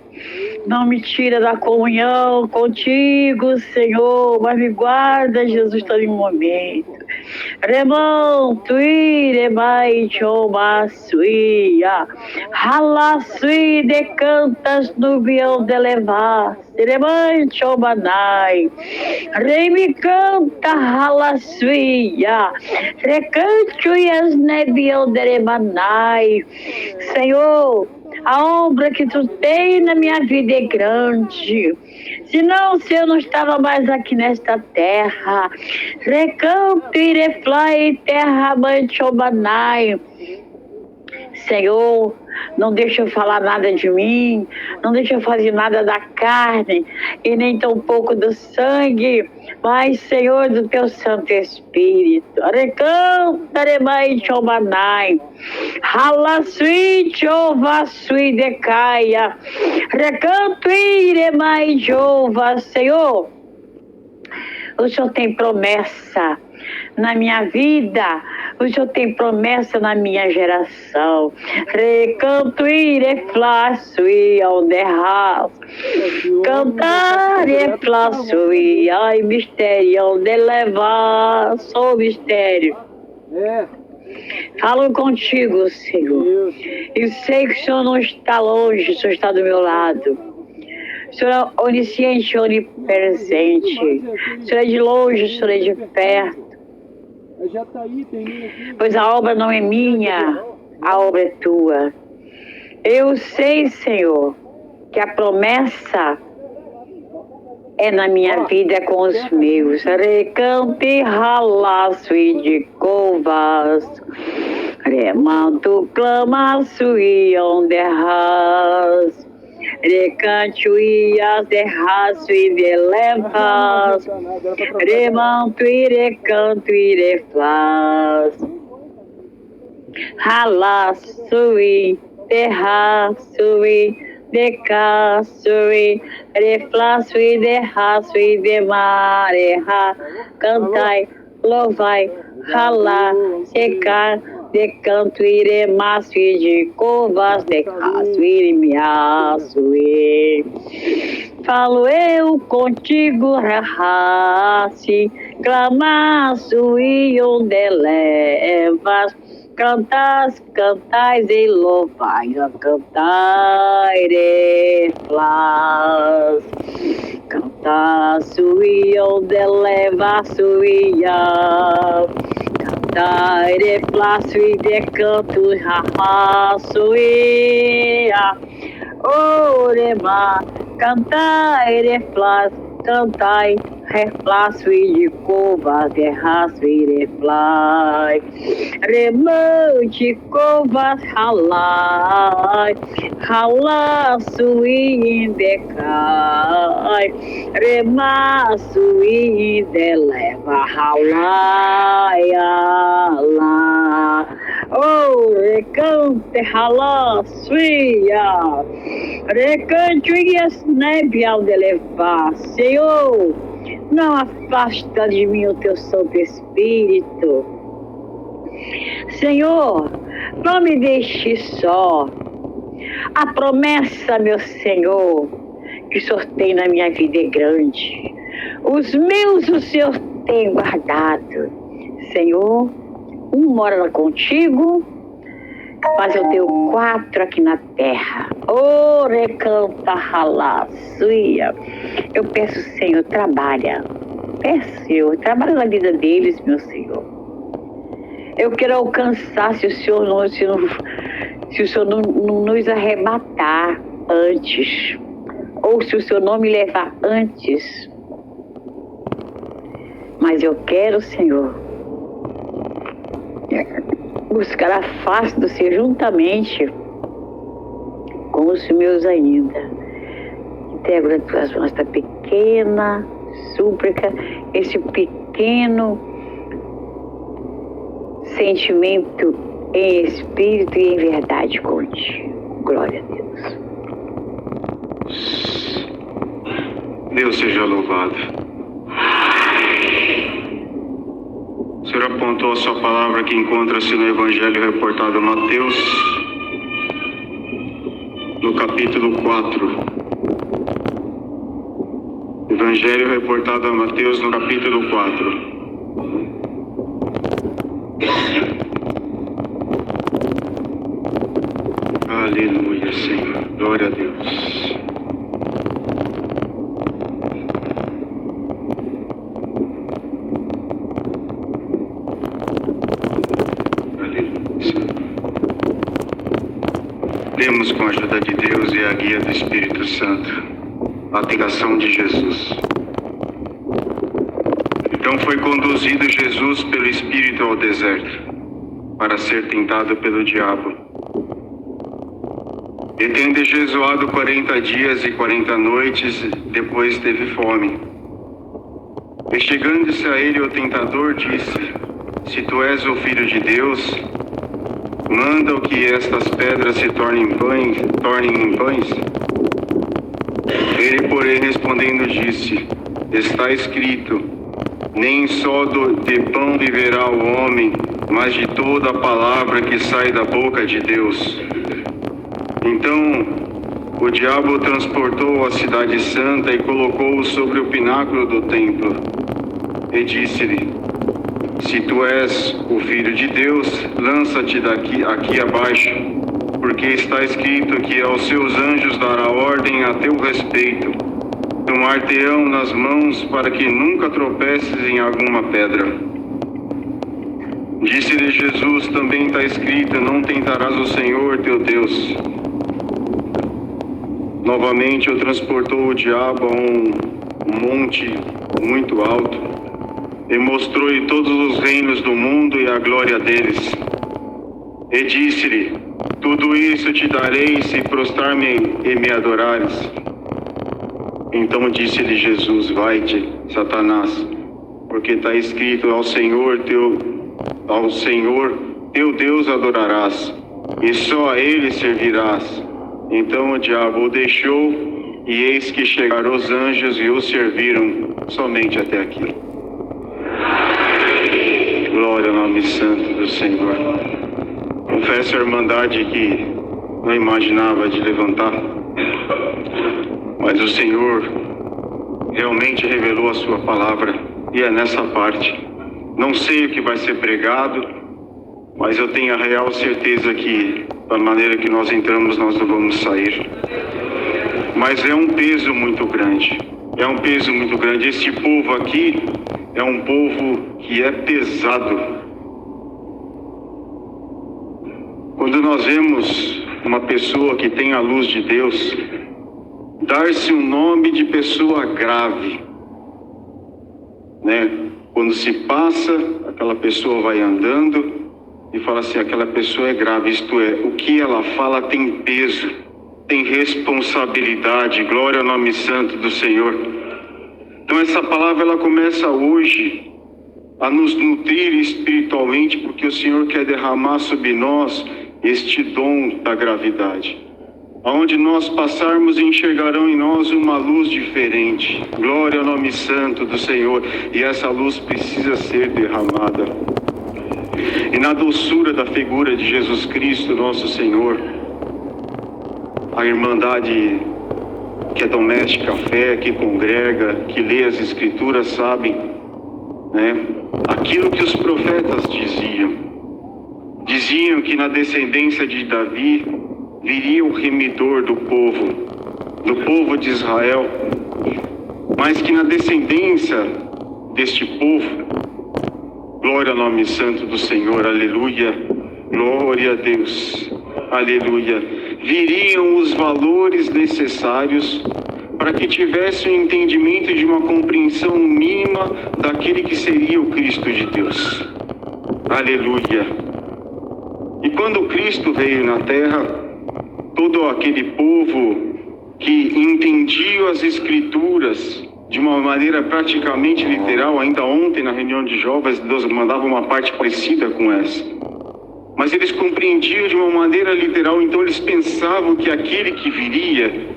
Speaker 8: Não me tira da comunhão contigo, Senhor, mas me guarda, Jesus, todo momento. Remonto, iremai, chomasuia, halasui, decantas no bião de levar, iremai, chomanai, rei me canta, halasuia, recanto e as nebião de remanai. Senhor, a obra que tu tem na minha vida é grande. Senão, se eu não estava mais aqui nesta terra, recanto e reflai, terra manchomanai. Senhor, não deixa eu falar nada de mim, não deixa eu fazer nada da carne e nem tampouco do sangue, mas, Senhor, do teu Santo Espírito. Recanta, remai, chomanai, halasui, chovasui, decaia, recanto, iremai, jova. Senhor, o Senhor tem promessa na minha vida, o Senhor tem promessa na minha geração. Recanto e reflaço e alderras, cantar e reflaço e ai mistério de levar, sou mistério. Falo contigo, Senhor. Eu sei que o Senhor não está longe, o Senhor está do meu lado. O Senhor é onisciente, onipresente. O Senhor é de longe, o Senhor é de perto. Pois a obra não é minha, a obra é tua. Eu sei, Senhor, que a promessa é na minha vida, é com os meus. Recanto e ralaço e de covas, remanto, clamaço e onderras, recanto e as derraço e de levas, remanto e recanto e reflas, ralaço e derraço e decaço e reflaço e derraço e demareja, cantai, louvai, ralar, secar, decanto e remaço e de covas, decaço e meaço e falo eu contigo, raci, clamaço e onde levas, cantais, cantais e louvai, cantai reflas, cantaço e onde levaço ia, cantai reflaço e decanto ramaço ia, orema, cantai reflas, cantai reflaço e de covas, derraço e reflai, remante covas, ralai, ralaço e indecai, remaço e indeleva, ralai, alá, oh, recante, ralaço ia, recante e as neves ao de levar, Senhor, não afasta de mim o teu Santo Espírito. Senhor, não me deixe só. A promessa, meu Senhor, que o Senhor tem na minha vida é grande. Os meus o Senhor tem guardado. Senhor, um mora contigo, mas eu tenho 4 aqui na terra. Oh, recanta, ralaçuia. Eu peço, Senhor, trabalha. Peço, Senhor, trabalha na vida deles, meu Senhor. Eu quero alcançar, se o Senhor não nos arrebatar antes, ou se o Senhor não me levar antes. Mas eu quero, Senhor, buscar a face do Senhor juntamente com os meus ainda. Entrego nas tuas mãos esta pequena súplica, esse pequeno sentimento em espírito e em verdade contigo. Glória a Deus.
Speaker 9: Deus seja louvado. O Senhor apontou a sua palavra que encontra-se no Evangelho reportado a Mateus, no capítulo 4. Evangelho reportado a Mateus, no capítulo 4. Aleluia, Senhor. Glória a Deus. Temos com a ajuda de Deus e a guia do Espírito Santo a tentação de Jesus. Então foi conduzido Jesus pelo Espírito ao deserto para ser tentado pelo diabo. E tendo jejuado 40 dias e 40 noites, depois teve fome. E chegando-se a ele o tentador disse: Se tu és o Filho de Deus, manda o que estas pedras se tornem em pães. Ele, porém, respondendo, disse: Está escrito: Nem só de pão viverá o homem, mas de toda a palavra que sai da boca de Deus. Então o diabo o transportou à cidade santa e colocou-o sobre o pináculo do templo. E disse-lhe: Se tu és o Filho de Deus, lança-te aqui abaixo, porque está escrito que aos seus anjos dará ordem a teu respeito, tomar-te-ão nas mãos para que nunca tropeces em alguma pedra. Disse-lhe Jesus: Também está escrito: Não tentarás o Senhor teu Deus. Novamente o transportou o diabo um monte muito alto, e mostrou-lhe todos os reinos do mundo e a glória deles. E disse-lhe: tudo isso te darei se prostrar-me e me adorares. Então disse-lhe Jesus: vai-te, Satanás, porque está escrito: ao Senhor teu Deus adorarás, e só a Ele servirás. Então o diabo o deixou, e eis que chegaram os anjos e o serviram somente até aqui. Glória ao nome santo do Senhor. Confesso a irmandade que não imaginava de levantar, mas o Senhor realmente revelou a sua palavra, e é nessa parte. Não sei o que vai ser pregado, mas eu tenho a real certeza que, da maneira que nós entramos, nós não vamos sair. Mas é um peso muito grande. É um peso muito grande. Esse povo aqui é um povo que é pesado. Quando nós vemos uma pessoa que tem a luz de Deus, dar-se um nome de pessoa grave, né? Quando se passa, aquela pessoa vai andando e fala assim: aquela pessoa é grave, isto é, o que ela fala tem peso, tem responsabilidade. Glória ao nome santo do Senhor. Então essa palavra ela começa hoje a nos nutrir espiritualmente, porque o Senhor quer derramar sobre nós este dom da gravidade. Aonde nós passarmos, enxergarão em nós uma luz diferente. Glória ao nome santo do Senhor. E essa luz precisa ser derramada. E na doçura da figura de Jesus Cristo, nosso Senhor, a irmandade que é doméstica, a fé, que congrega, que lê as Escrituras, sabem, né? Aquilo que os profetas diziam que na descendência de Davi viria o remidor do povo de Israel, mas que na descendência deste povo, glória ao nome santo do Senhor, aleluia, glória a Deus, aleluia, viriam os valores necessários para que tivesse um entendimento de uma compreensão mínima daquele que seria o Cristo de Deus, aleluia. E quando Cristo veio na terra, todo aquele povo que entendia as Escrituras de uma maneira praticamente literal, ainda ontem na reunião de jovens, Deus mandava uma parte parecida com essa. Mas eles compreendiam de uma maneira literal, então eles pensavam que aquele que viria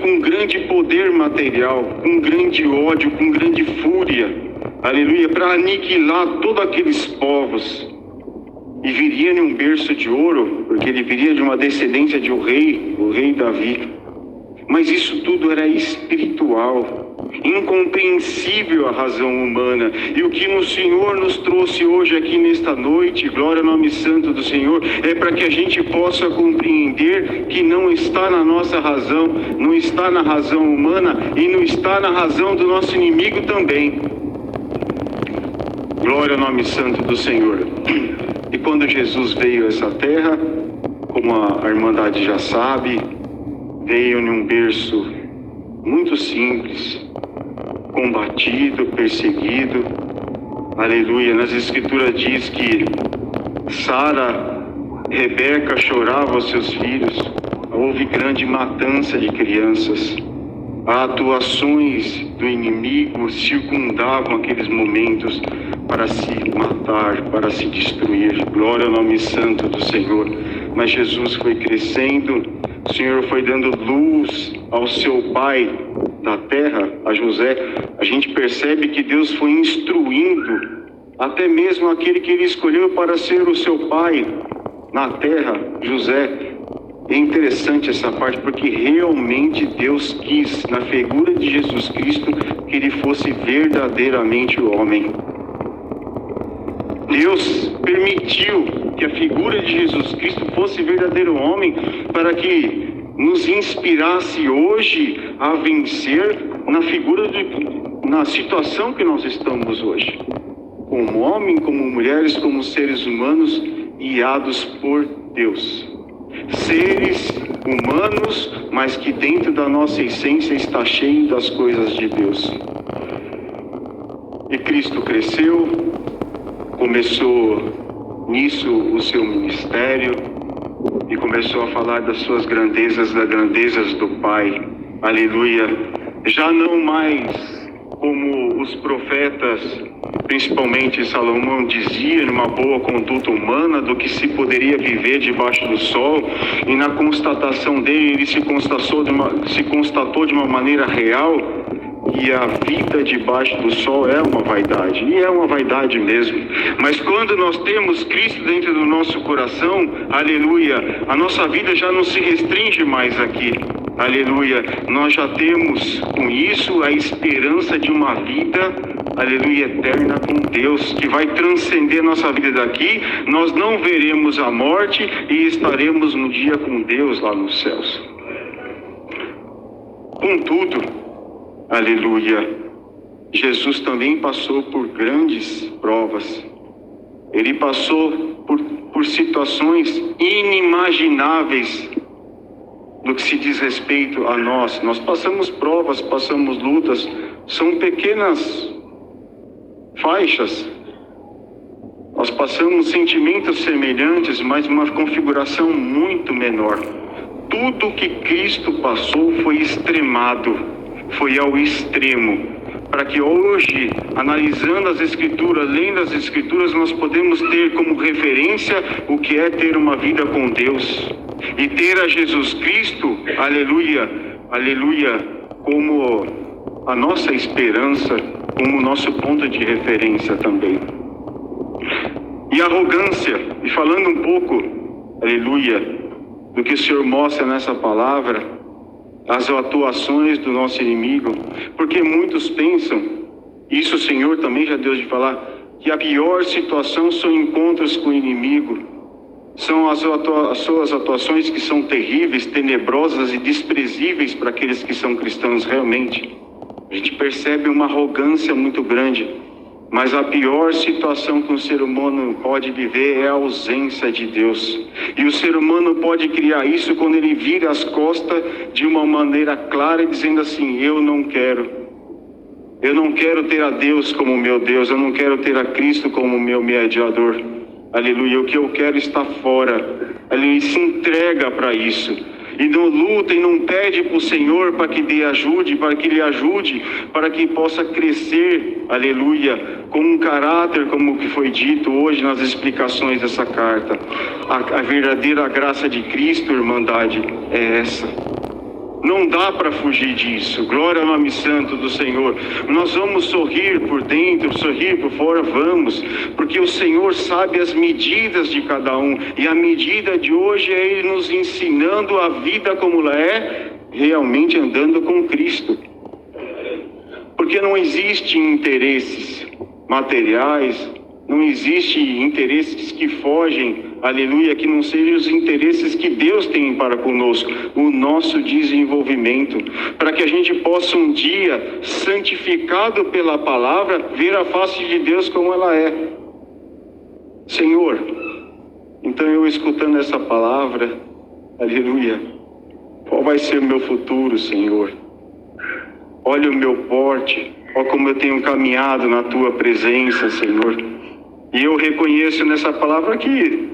Speaker 9: com grande poder material, com grande ódio, com grande fúria, aleluia, para aniquilar todos aqueles povos. E viria em um berço de ouro, porque ele viria de uma descendência de o rei Davi. Mas isso tudo era espiritual, incompreensível à razão humana. E o que o Senhor nos trouxe hoje aqui nesta noite, glória ao nome santo do Senhor, é para que a gente possa compreender que não está na nossa razão, não está na razão humana e não está na razão do nosso inimigo também. Glória ao nome santo do Senhor. E quando Jesus veio a essa terra, como a irmandade já sabe, veio em um berço muito simples, combatido, perseguido, aleluia. Nas Escrituras diz que Rebeca chorava aos seus filhos, houve grande matança de crianças, atuações do inimigo circundavam aqueles momentos para se matar, para se destruir. Glória ao nome santo do Senhor. Mas Jesus foi crescendo, o Senhor foi dando luz ao seu pai da terra, a José. A gente percebe que Deus foi instruindo até mesmo aquele que ele escolheu para ser o seu pai na terra, José. É interessante essa parte, porque realmente Deus quis, na figura de Jesus Cristo, que ele fosse verdadeiramente o homem. Deus permitiu que a figura de Jesus Cristo fosse verdadeiro homem para que nos inspirasse hoje a vencer na situação que nós estamos hoje. Como homem, como mulheres, como seres humanos guiados por Deus. Seres humanos, mas que dentro da nossa essência está cheio das coisas de Deus. E Cristo cresceu, começou nisso o seu ministério e começou a falar das suas grandezas, das grandezas do Pai. Aleluia. Já não mais como os profetas, principalmente Salomão, dizia, numa boa conduta humana do que se poderia viver debaixo do sol, e na constatação dele, ele se constatou de uma maneira real que a vida debaixo do sol é uma vaidade, e é uma vaidade mesmo. Mas quando nós temos Cristo dentro do nosso coração, aleluia, a nossa vida já não se restringe mais aqui. Aleluia, nós já temos com isso a esperança de uma vida, aleluia, eterna com Deus, que vai transcender nossa vida daqui. Nós não veremos a morte e estaremos no dia com Deus lá nos céus. Contudo, aleluia, Jesus também passou por grandes provas. Ele passou por situações inimagináveis no que se diz respeito a nós. Nós passamos provas, passamos lutas, são pequenas faixas. Nós passamos sentimentos semelhantes, mas uma configuração muito menor. Tudo que Cristo passou foi extremado, foi ao extremo, para que hoje, analisando as Escrituras, lendo as Escrituras, nós podemos ter como referência o que é ter uma vida com Deus. E ter a Jesus Cristo, aleluia, aleluia, como a nossa esperança, como o nosso ponto de referência também. E arrogância, e falando um pouco, aleluia, do que o Senhor mostra nessa palavra, as atuações do nosso inimigo, porque muitos pensam, isso o Senhor também já deu de falar, que a pior situação são encontros com o inimigo. São as suas atuações que são terríveis, tenebrosas e desprezíveis para aqueles que são cristãos realmente. A gente percebe uma arrogância muito grande, mas a pior situação que um ser humano pode viver é a ausência de Deus. E o ser humano pode criar isso quando ele vira as costas de uma maneira clara, dizendo assim: eu não quero ter a Deus como meu Deus, eu não quero ter a Cristo como meu mediador. Aleluia, o que eu quero está fora. Ele se entrega para isso. E não luta e não pede para o Senhor para que lhe ajude, para que possa crescer, aleluia, com um caráter como que foi dito hoje nas explicações dessa carta. A verdadeira graça de Cristo, irmandade, é essa. Não dá para fugir disso. Glória ao nome santo do Senhor. Nós vamos sorrir por dentro, sorrir por fora, vamos, porque o Senhor sabe as medidas de cada um, e a medida de hoje é Ele nos ensinando a vida como ela é, realmente andando com Cristo. Porque não existem interesses materiais, não existem interesses que fogem, aleluia, que não sejam os interesses que Deus tem para conosco, o nosso desenvolvimento, para que a gente possa um dia, santificado pela palavra, ver a face de Deus como ela é. Senhor, então eu escutando essa palavra, aleluia, qual vai ser o meu futuro, Senhor? Olha o meu porte, olha como eu tenho caminhado na Tua presença, Senhor. E eu reconheço nessa palavra que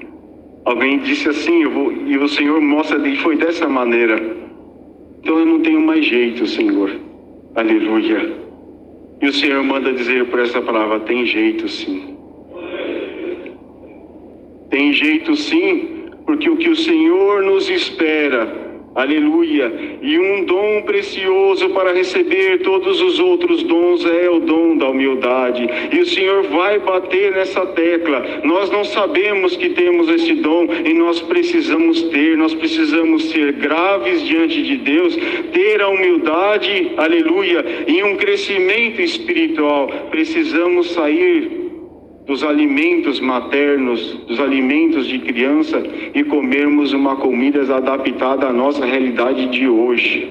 Speaker 9: alguém disse assim, e o Senhor mostra que foi dessa maneira. Então eu não tenho mais jeito, Senhor. Aleluia. E o Senhor manda dizer por essa palavra, tem jeito sim. Tem jeito sim, porque o que o Senhor nos espera, aleluia, e um dom precioso para receber todos os outros dons é o dom da humildade. E o Senhor vai bater nessa tecla. Nós não sabemos que temos esse dom e nós precisamos ser graves diante de Deus, ter a humildade, aleluia, e um crescimento espiritual. Precisamos sair dos alimentos maternos, dos alimentos de criança, e comermos uma comida adaptada à nossa realidade de hoje.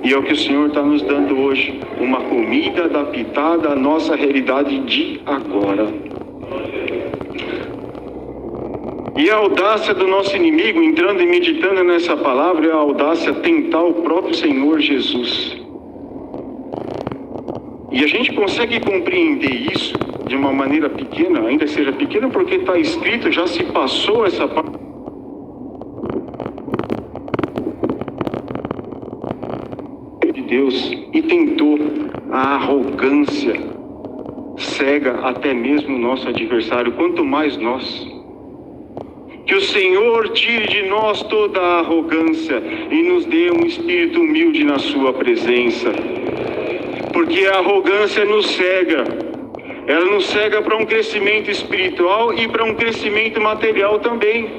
Speaker 9: E é o que o Senhor está nos dando hoje, uma comida adaptada à nossa realidade de agora. E a audácia do nosso inimigo, entrando e meditando nessa palavra, é a audácia tentar o próprio Senhor Jesus. E a gente consegue compreender isso de uma maneira pequena, ainda seja pequena, porque está escrito, já se passou essa parte de Deus e tentou a arrogância cega até mesmo o nosso adversário, quanto mais nós. Que o Senhor tire de nós toda a arrogância e nos dê um espírito humilde na sua presença. Porque a arrogância nos cega. Ela nos cega para um crescimento espiritual e para um crescimento material também.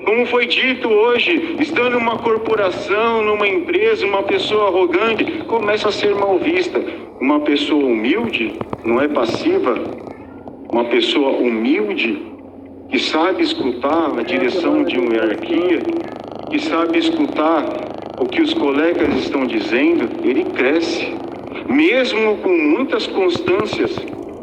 Speaker 9: Como foi dito hoje, estando numa corporação, numa empresa, uma pessoa arrogante começa a ser mal vista. Uma pessoa humilde, não é passiva, uma pessoa humilde, que sabe escutar a direção de uma hierarquia, que sabe escutar o que os colegas estão dizendo, ele cresce, mesmo com muitas constâncias.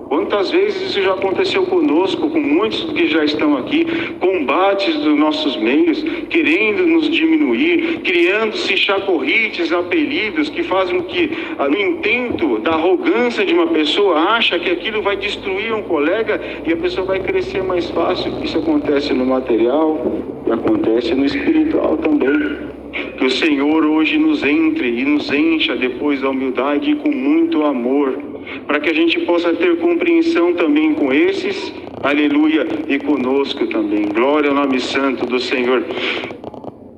Speaker 9: Quantas vezes isso já aconteceu conosco, com muitos que já estão aqui, combates dos nossos meios, querendo nos diminuir, criando-se chacorrites, apelidos que fazem com que, no intento da arrogância de uma pessoa, acha que aquilo vai destruir um colega e a pessoa vai crescer mais fácil. Isso acontece no material e acontece no espiritual também. Que o Senhor hoje nos entre e nos encha depois da humildade e com muito amor, para que a gente possa ter compreensão também com esses, aleluia, e conosco também. Glória ao nome santo do Senhor.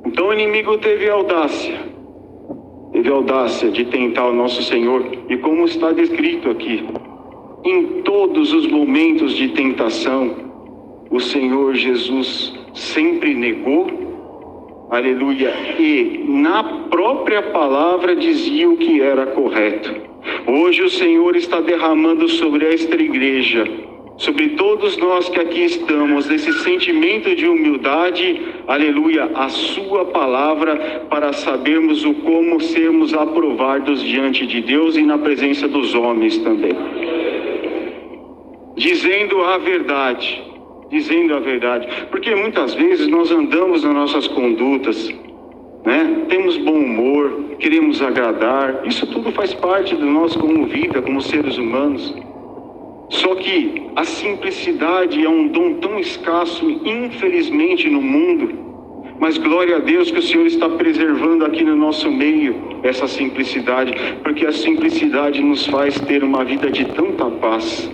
Speaker 9: Então o inimigo teve audácia de tentar o nosso Senhor, e como está descrito aqui, em todos os momentos de tentação, o Senhor Jesus sempre negou, aleluia, e na própria palavra dizia o que era correto. Hoje o Senhor está derramando sobre esta igreja, sobre todos nós que aqui estamos, esse sentimento de humildade, aleluia, a sua palavra, para sabermos o como sermos aprovados diante de Deus e na presença dos homens também. Dizendo a verdade, porque muitas vezes nós andamos nas nossas condutas, né? Temos bom humor, queremos agradar, isso tudo faz parte de nós como vida, como seres humanos. Só que a simplicidade é um dom tão escasso, infelizmente, no mundo. Mas glória a Deus que o Senhor está preservando aqui no nosso meio essa simplicidade, porque a simplicidade nos faz ter uma vida de tanta paz.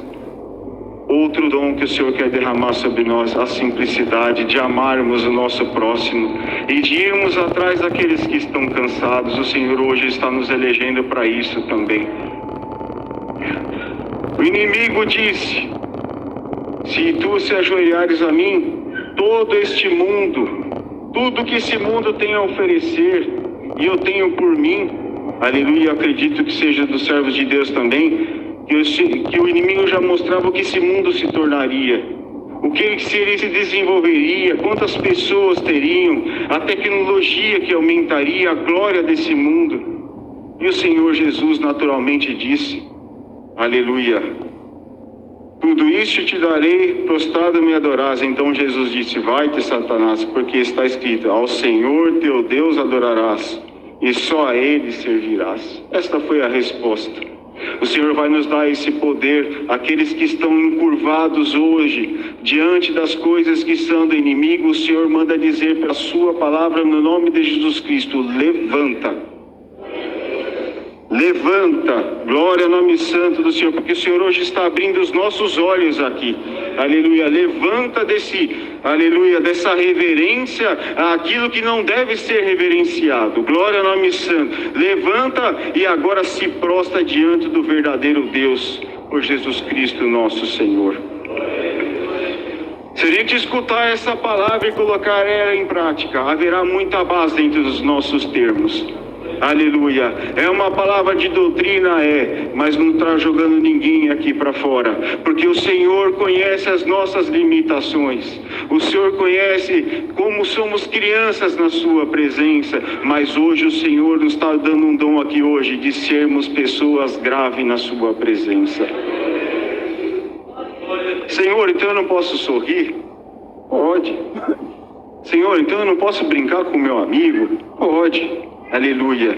Speaker 9: Outro dom que o Senhor quer derramar sobre nós, a simplicidade de amarmos o nosso próximo e de irmos atrás daqueles que estão cansados. O Senhor hoje está nos elegendo para isso também. O inimigo disse: se tu se ajoelhares a mim, todo este mundo, tudo que esse mundo tem a oferecer, e eu tenho por mim, aleluia, acredito que seja dos servos de Deus também, que o inimigo já mostrava o que esse mundo se tornaria, o que ele se desenvolveria, quantas pessoas teriam, a tecnologia que aumentaria, a glória desse mundo. E o Senhor Jesus naturalmente disse, aleluia, tudo isso te darei, prostrado me adorás. Então Jesus disse, vai-te, Satanás, porque está escrito, ao Senhor teu Deus adorarás, e só a Ele servirás. Esta foi a resposta. O Senhor vai nos dar esse poder, aqueles que estão encurvados hoje, diante das coisas que são do inimigo. O Senhor manda dizer pela sua palavra, no nome de Jesus Cristo, levanta. Levanta, glória ao nome santo do Senhor, porque o Senhor hoje está abrindo os nossos olhos aqui, aleluia, levanta dessa reverência àquilo que não deve ser reverenciado, glória ao nome santo, levanta e agora se prostra diante do verdadeiro Deus, por Jesus Cristo nosso Senhor. Se a gente escutar essa palavra e colocar ela em prática, haverá muita base dentro dos nossos termos. Aleluia, é uma palavra de doutrina, mas não está jogando ninguém aqui para fora, porque o Senhor conhece as nossas limitações, o Senhor conhece como somos crianças na sua presença, mas hoje o Senhor nos está dando um dom aqui hoje, de sermos pessoas graves na sua presença. Senhor, então eu não posso sorrir, Pode. Senhor, então eu não posso brincar com o meu amigo? Pode. Aleluia.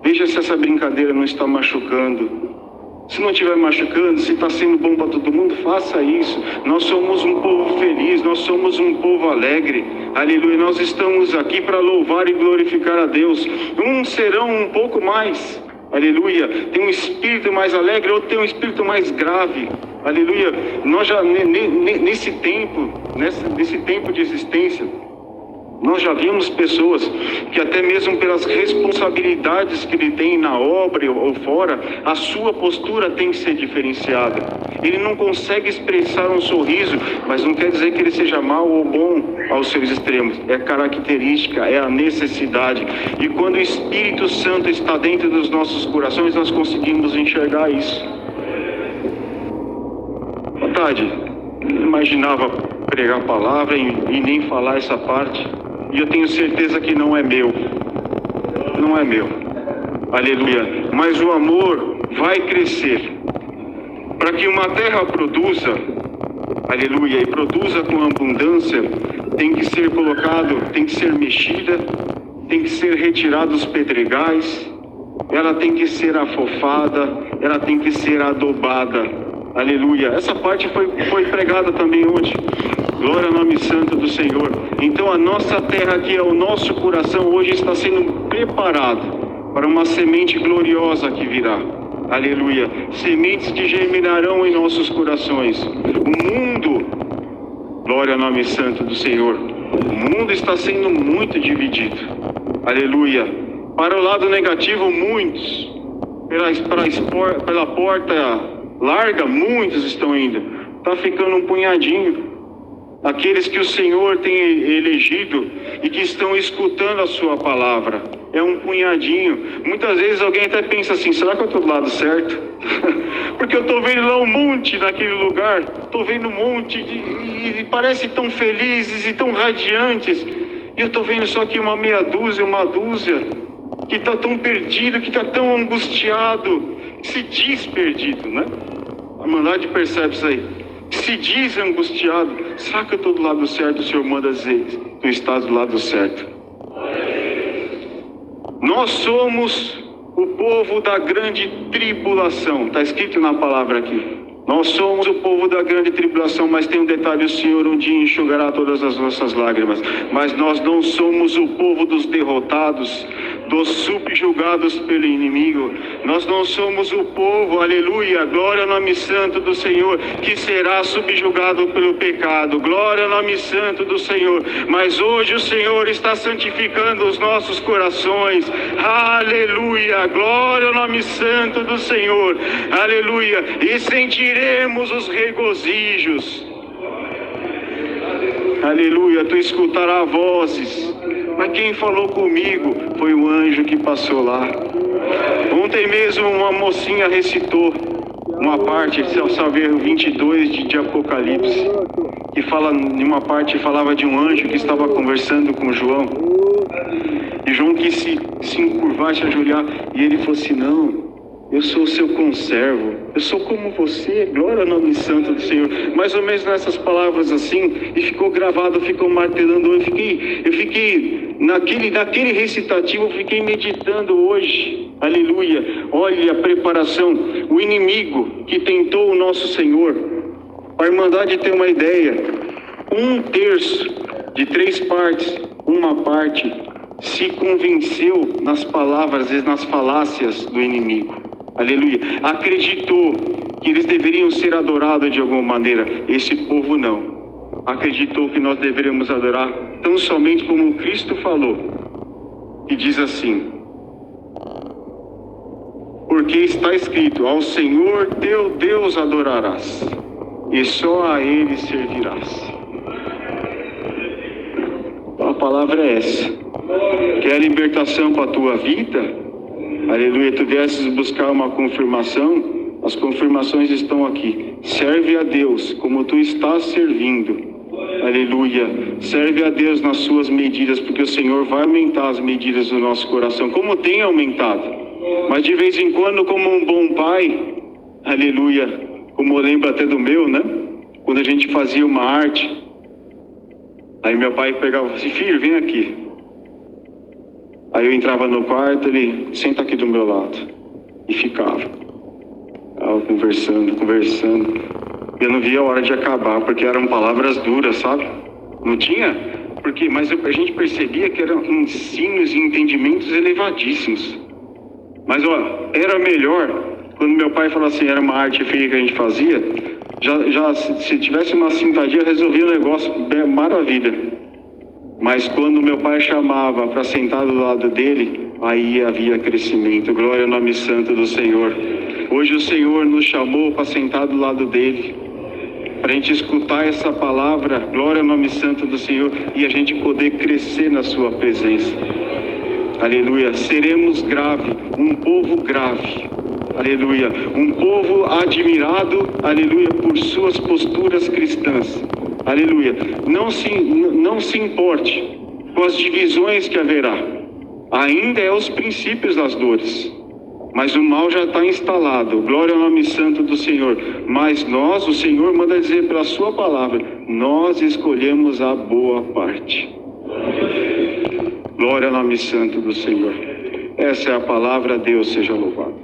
Speaker 9: Veja se essa brincadeira não está machucando. Se não estiver machucando, se está sendo bom para todo mundo, faça isso. Nós somos um povo feliz, nós somos um povo alegre. Aleluia. Nós estamos aqui para louvar e glorificar a Deus. Uns serão um pouco mais. Aleluia. Tem um espírito mais alegre, outro tem um espírito mais grave. Aleluia. Nós já nesse tempo de existência, nós já vimos pessoas que até mesmo pelas responsabilidades que ele tem na obra ou fora, a sua postura tem que ser diferenciada. Ele não consegue expressar um sorriso, mas não quer dizer que ele seja mau ou bom aos seus extremos. É característica, é a necessidade. E quando o Espírito Santo está dentro dos nossos corações, nós conseguimos enxergar isso. Vontade, não imaginava pregar a palavra e nem falar essa parte. E eu tenho certeza que não é meu. Não é meu. Aleluia. Mas o amor vai crescer. Para que uma terra produza, aleluia, e produza com abundância, tem que ser colocado, tem que ser mexida, tem que ser retirado os pedregais, ela tem que ser afofada, ela tem que ser adobada. Aleluia. Essa parte foi pregada também hoje. Glória ao nome santo do Senhor. Então a nossa terra aqui, o nosso coração hoje está sendo preparado para uma semente gloriosa que virá. Aleluia. Sementes que germinarão em nossos corações. O mundo, glória ao nome santo do Senhor, o mundo está sendo muito dividido. Aleluia. Para o lado negativo, muitos. Pela porta larga, muitos estão indo. Está ficando um punhadinho. Aqueles que o Senhor tem elegido e que estão escutando a sua palavra. É um punhadinho. Muitas vezes alguém até pensa assim, será que eu estou do lado certo? Porque eu estou vendo lá um monte naquele lugar. Estou vendo um monte e parece tão felizes e tão radiantes. E eu estou vendo só aqui uma dúzia, que está tão perdido, que está tão angustiado, que se diz perdido, né? A Irmandade percebe isso aí. Se diz angustiado, será que eu estou do lado certo? O Senhor manda dizer, tu estás do lado certo. Nós somos o povo da grande tribulação, está escrito na palavra aqui. Nós somos o povo da grande tribulação, mas tem um detalhe, o Senhor um dia enxugará todas as nossas lágrimas. Mas nós não somos o povo dos derrotados, dos subjugados pelo inimigo. Nós não somos o povo, aleluia, glória ao nome santo do Senhor, que será subjugado pelo pecado. Glória ao nome santo do Senhor. Mas hoje o Senhor está santificando os nossos corações. Aleluia, glória ao nome santo do Senhor. Aleluia. E sentiremos os regozijos. Aleluia, tu escutarás vozes. Mas quem falou comigo foi o anjo que passou lá. Ontem mesmo uma mocinha recitou uma parte, Salveiro 22 de Apocalipse, que fala, em uma parte falava de um anjo que estava conversando com João. E João quis se encurvar, se ajoelhar, e ele falou assim, não, eu sou seu conservo, eu sou como você, glória ao nome santo do Senhor. Mais ou menos nessas palavras assim, e ficou gravado, ficou martelando. Eu fiquei naquele recitativo, eu fiquei meditando hoje. Aleluia. Olha a preparação, o inimigo que tentou o nosso Senhor. Para a Irmandade ter uma ideia, 1/3 de 3 partes, uma parte se convenceu nas palavras e nas falácias do inimigo. Aleluia. Acreditou que eles deveriam ser adorados de alguma maneira. Esse povo não. Acreditou que nós deveríamos adorar tão somente como Cristo falou. E diz assim, porque está escrito, ao Senhor teu Deus adorarás, e só a Ele servirás. A palavra é essa. Quer libertação para a tua vida? Aleluia, tu viesses buscar uma confirmação, as confirmações estão aqui. Serve a Deus como tu estás servindo. Aleluia, serve a Deus nas suas medidas, porque o Senhor vai aumentar as medidas do nosso coração, como tem aumentado. Mas de vez em quando, como um bom pai, aleluia, como eu lembro até do meu, né? Quando a gente fazia uma arte, Aí meu pai pegava e falava assim, filho, vem aqui. Aí eu entrava no quarto, ele senta aqui do meu lado. E ficava. Conversando. Eu não via a hora de acabar, porque eram palavras duras, sabe? Não tinha? Mas a gente percebia que eram ensinos e entendimentos elevadíssimos. Mas, era melhor, quando meu pai falou assim, era uma arte feia que a gente fazia, se tivesse uma simpatia, resolvia o negócio, maravilha. Mas quando meu pai chamava para sentar do lado dele, aí havia crescimento. Glória ao nome santo do Senhor. Hoje o Senhor nos chamou para sentar do lado dele, para a gente escutar essa palavra, glória ao nome santo do Senhor, e a gente poder crescer na sua presença. Aleluia. Seremos grave, um povo grave. Aleluia. Um povo admirado, aleluia, por suas posturas cristãs. Aleluia. Não se importe com as divisões que haverá. Ainda é os princípios das dores. Mas o mal já está instalado. Glória ao nome santo do Senhor. Mas nós, o Senhor manda dizer pela sua palavra, nós escolhemos a boa parte. Glória ao nome santo do Senhor. Essa é a palavra, Deus seja louvado.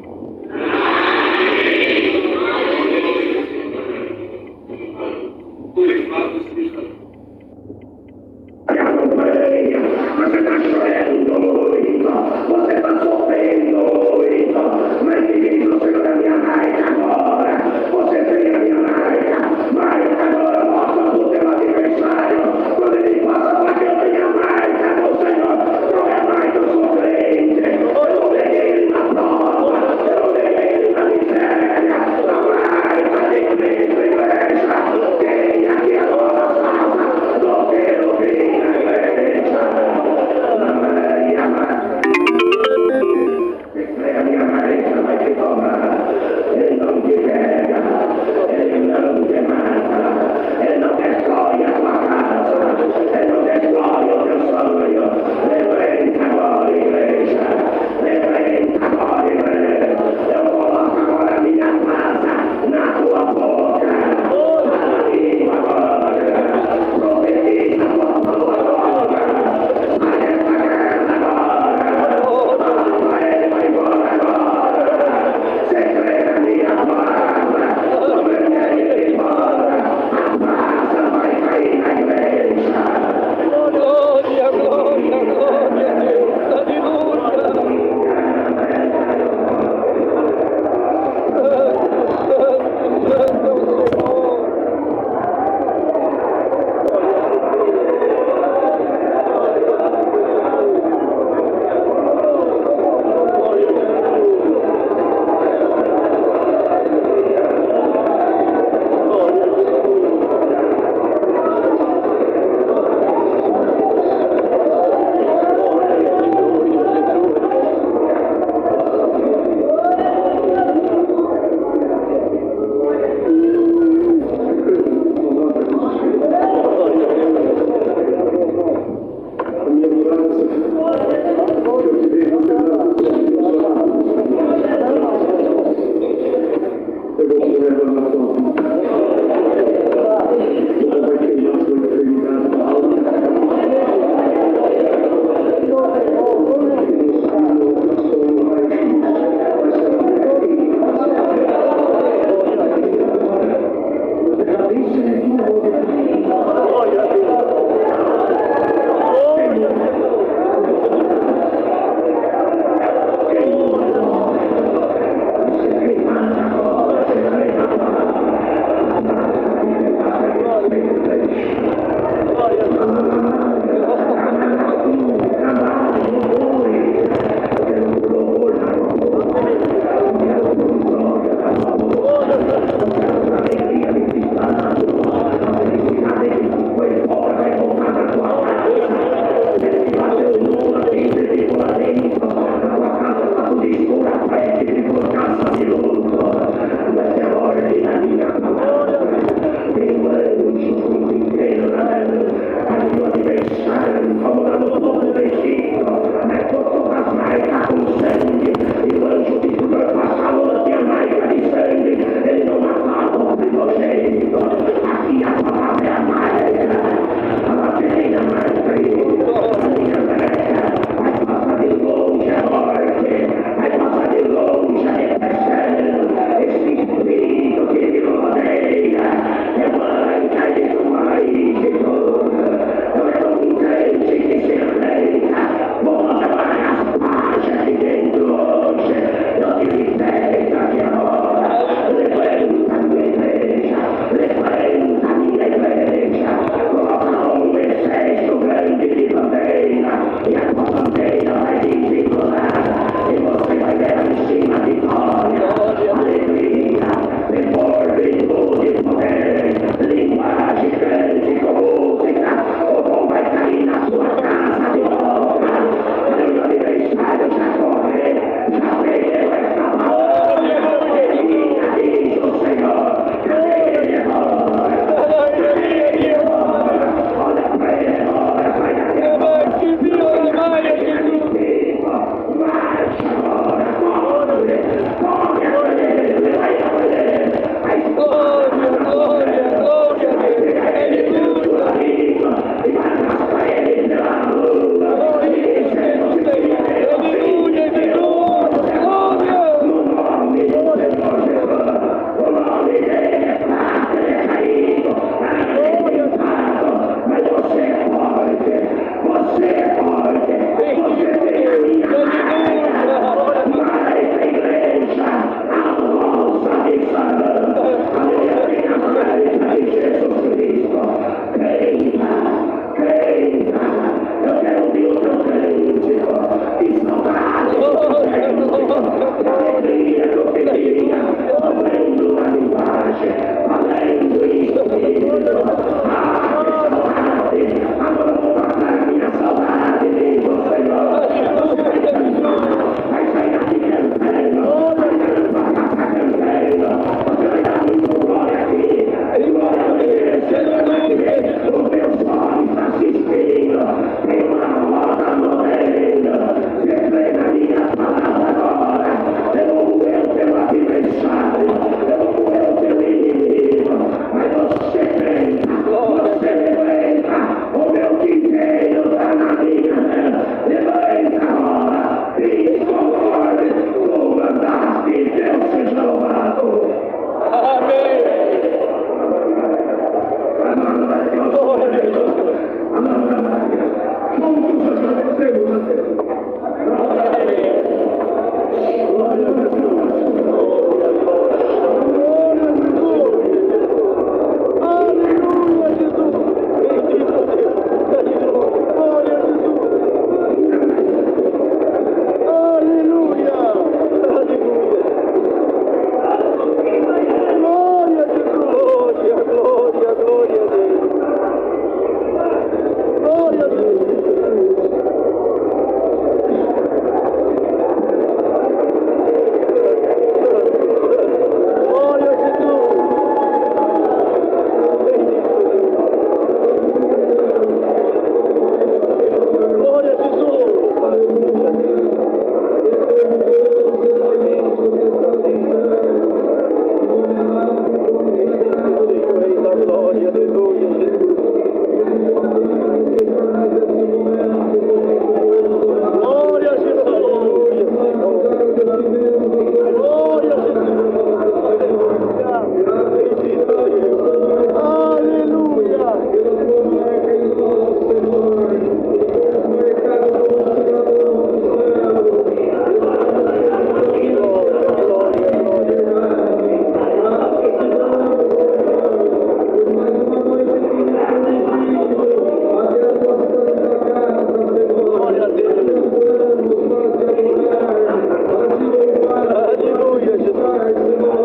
Speaker 10: Thank you.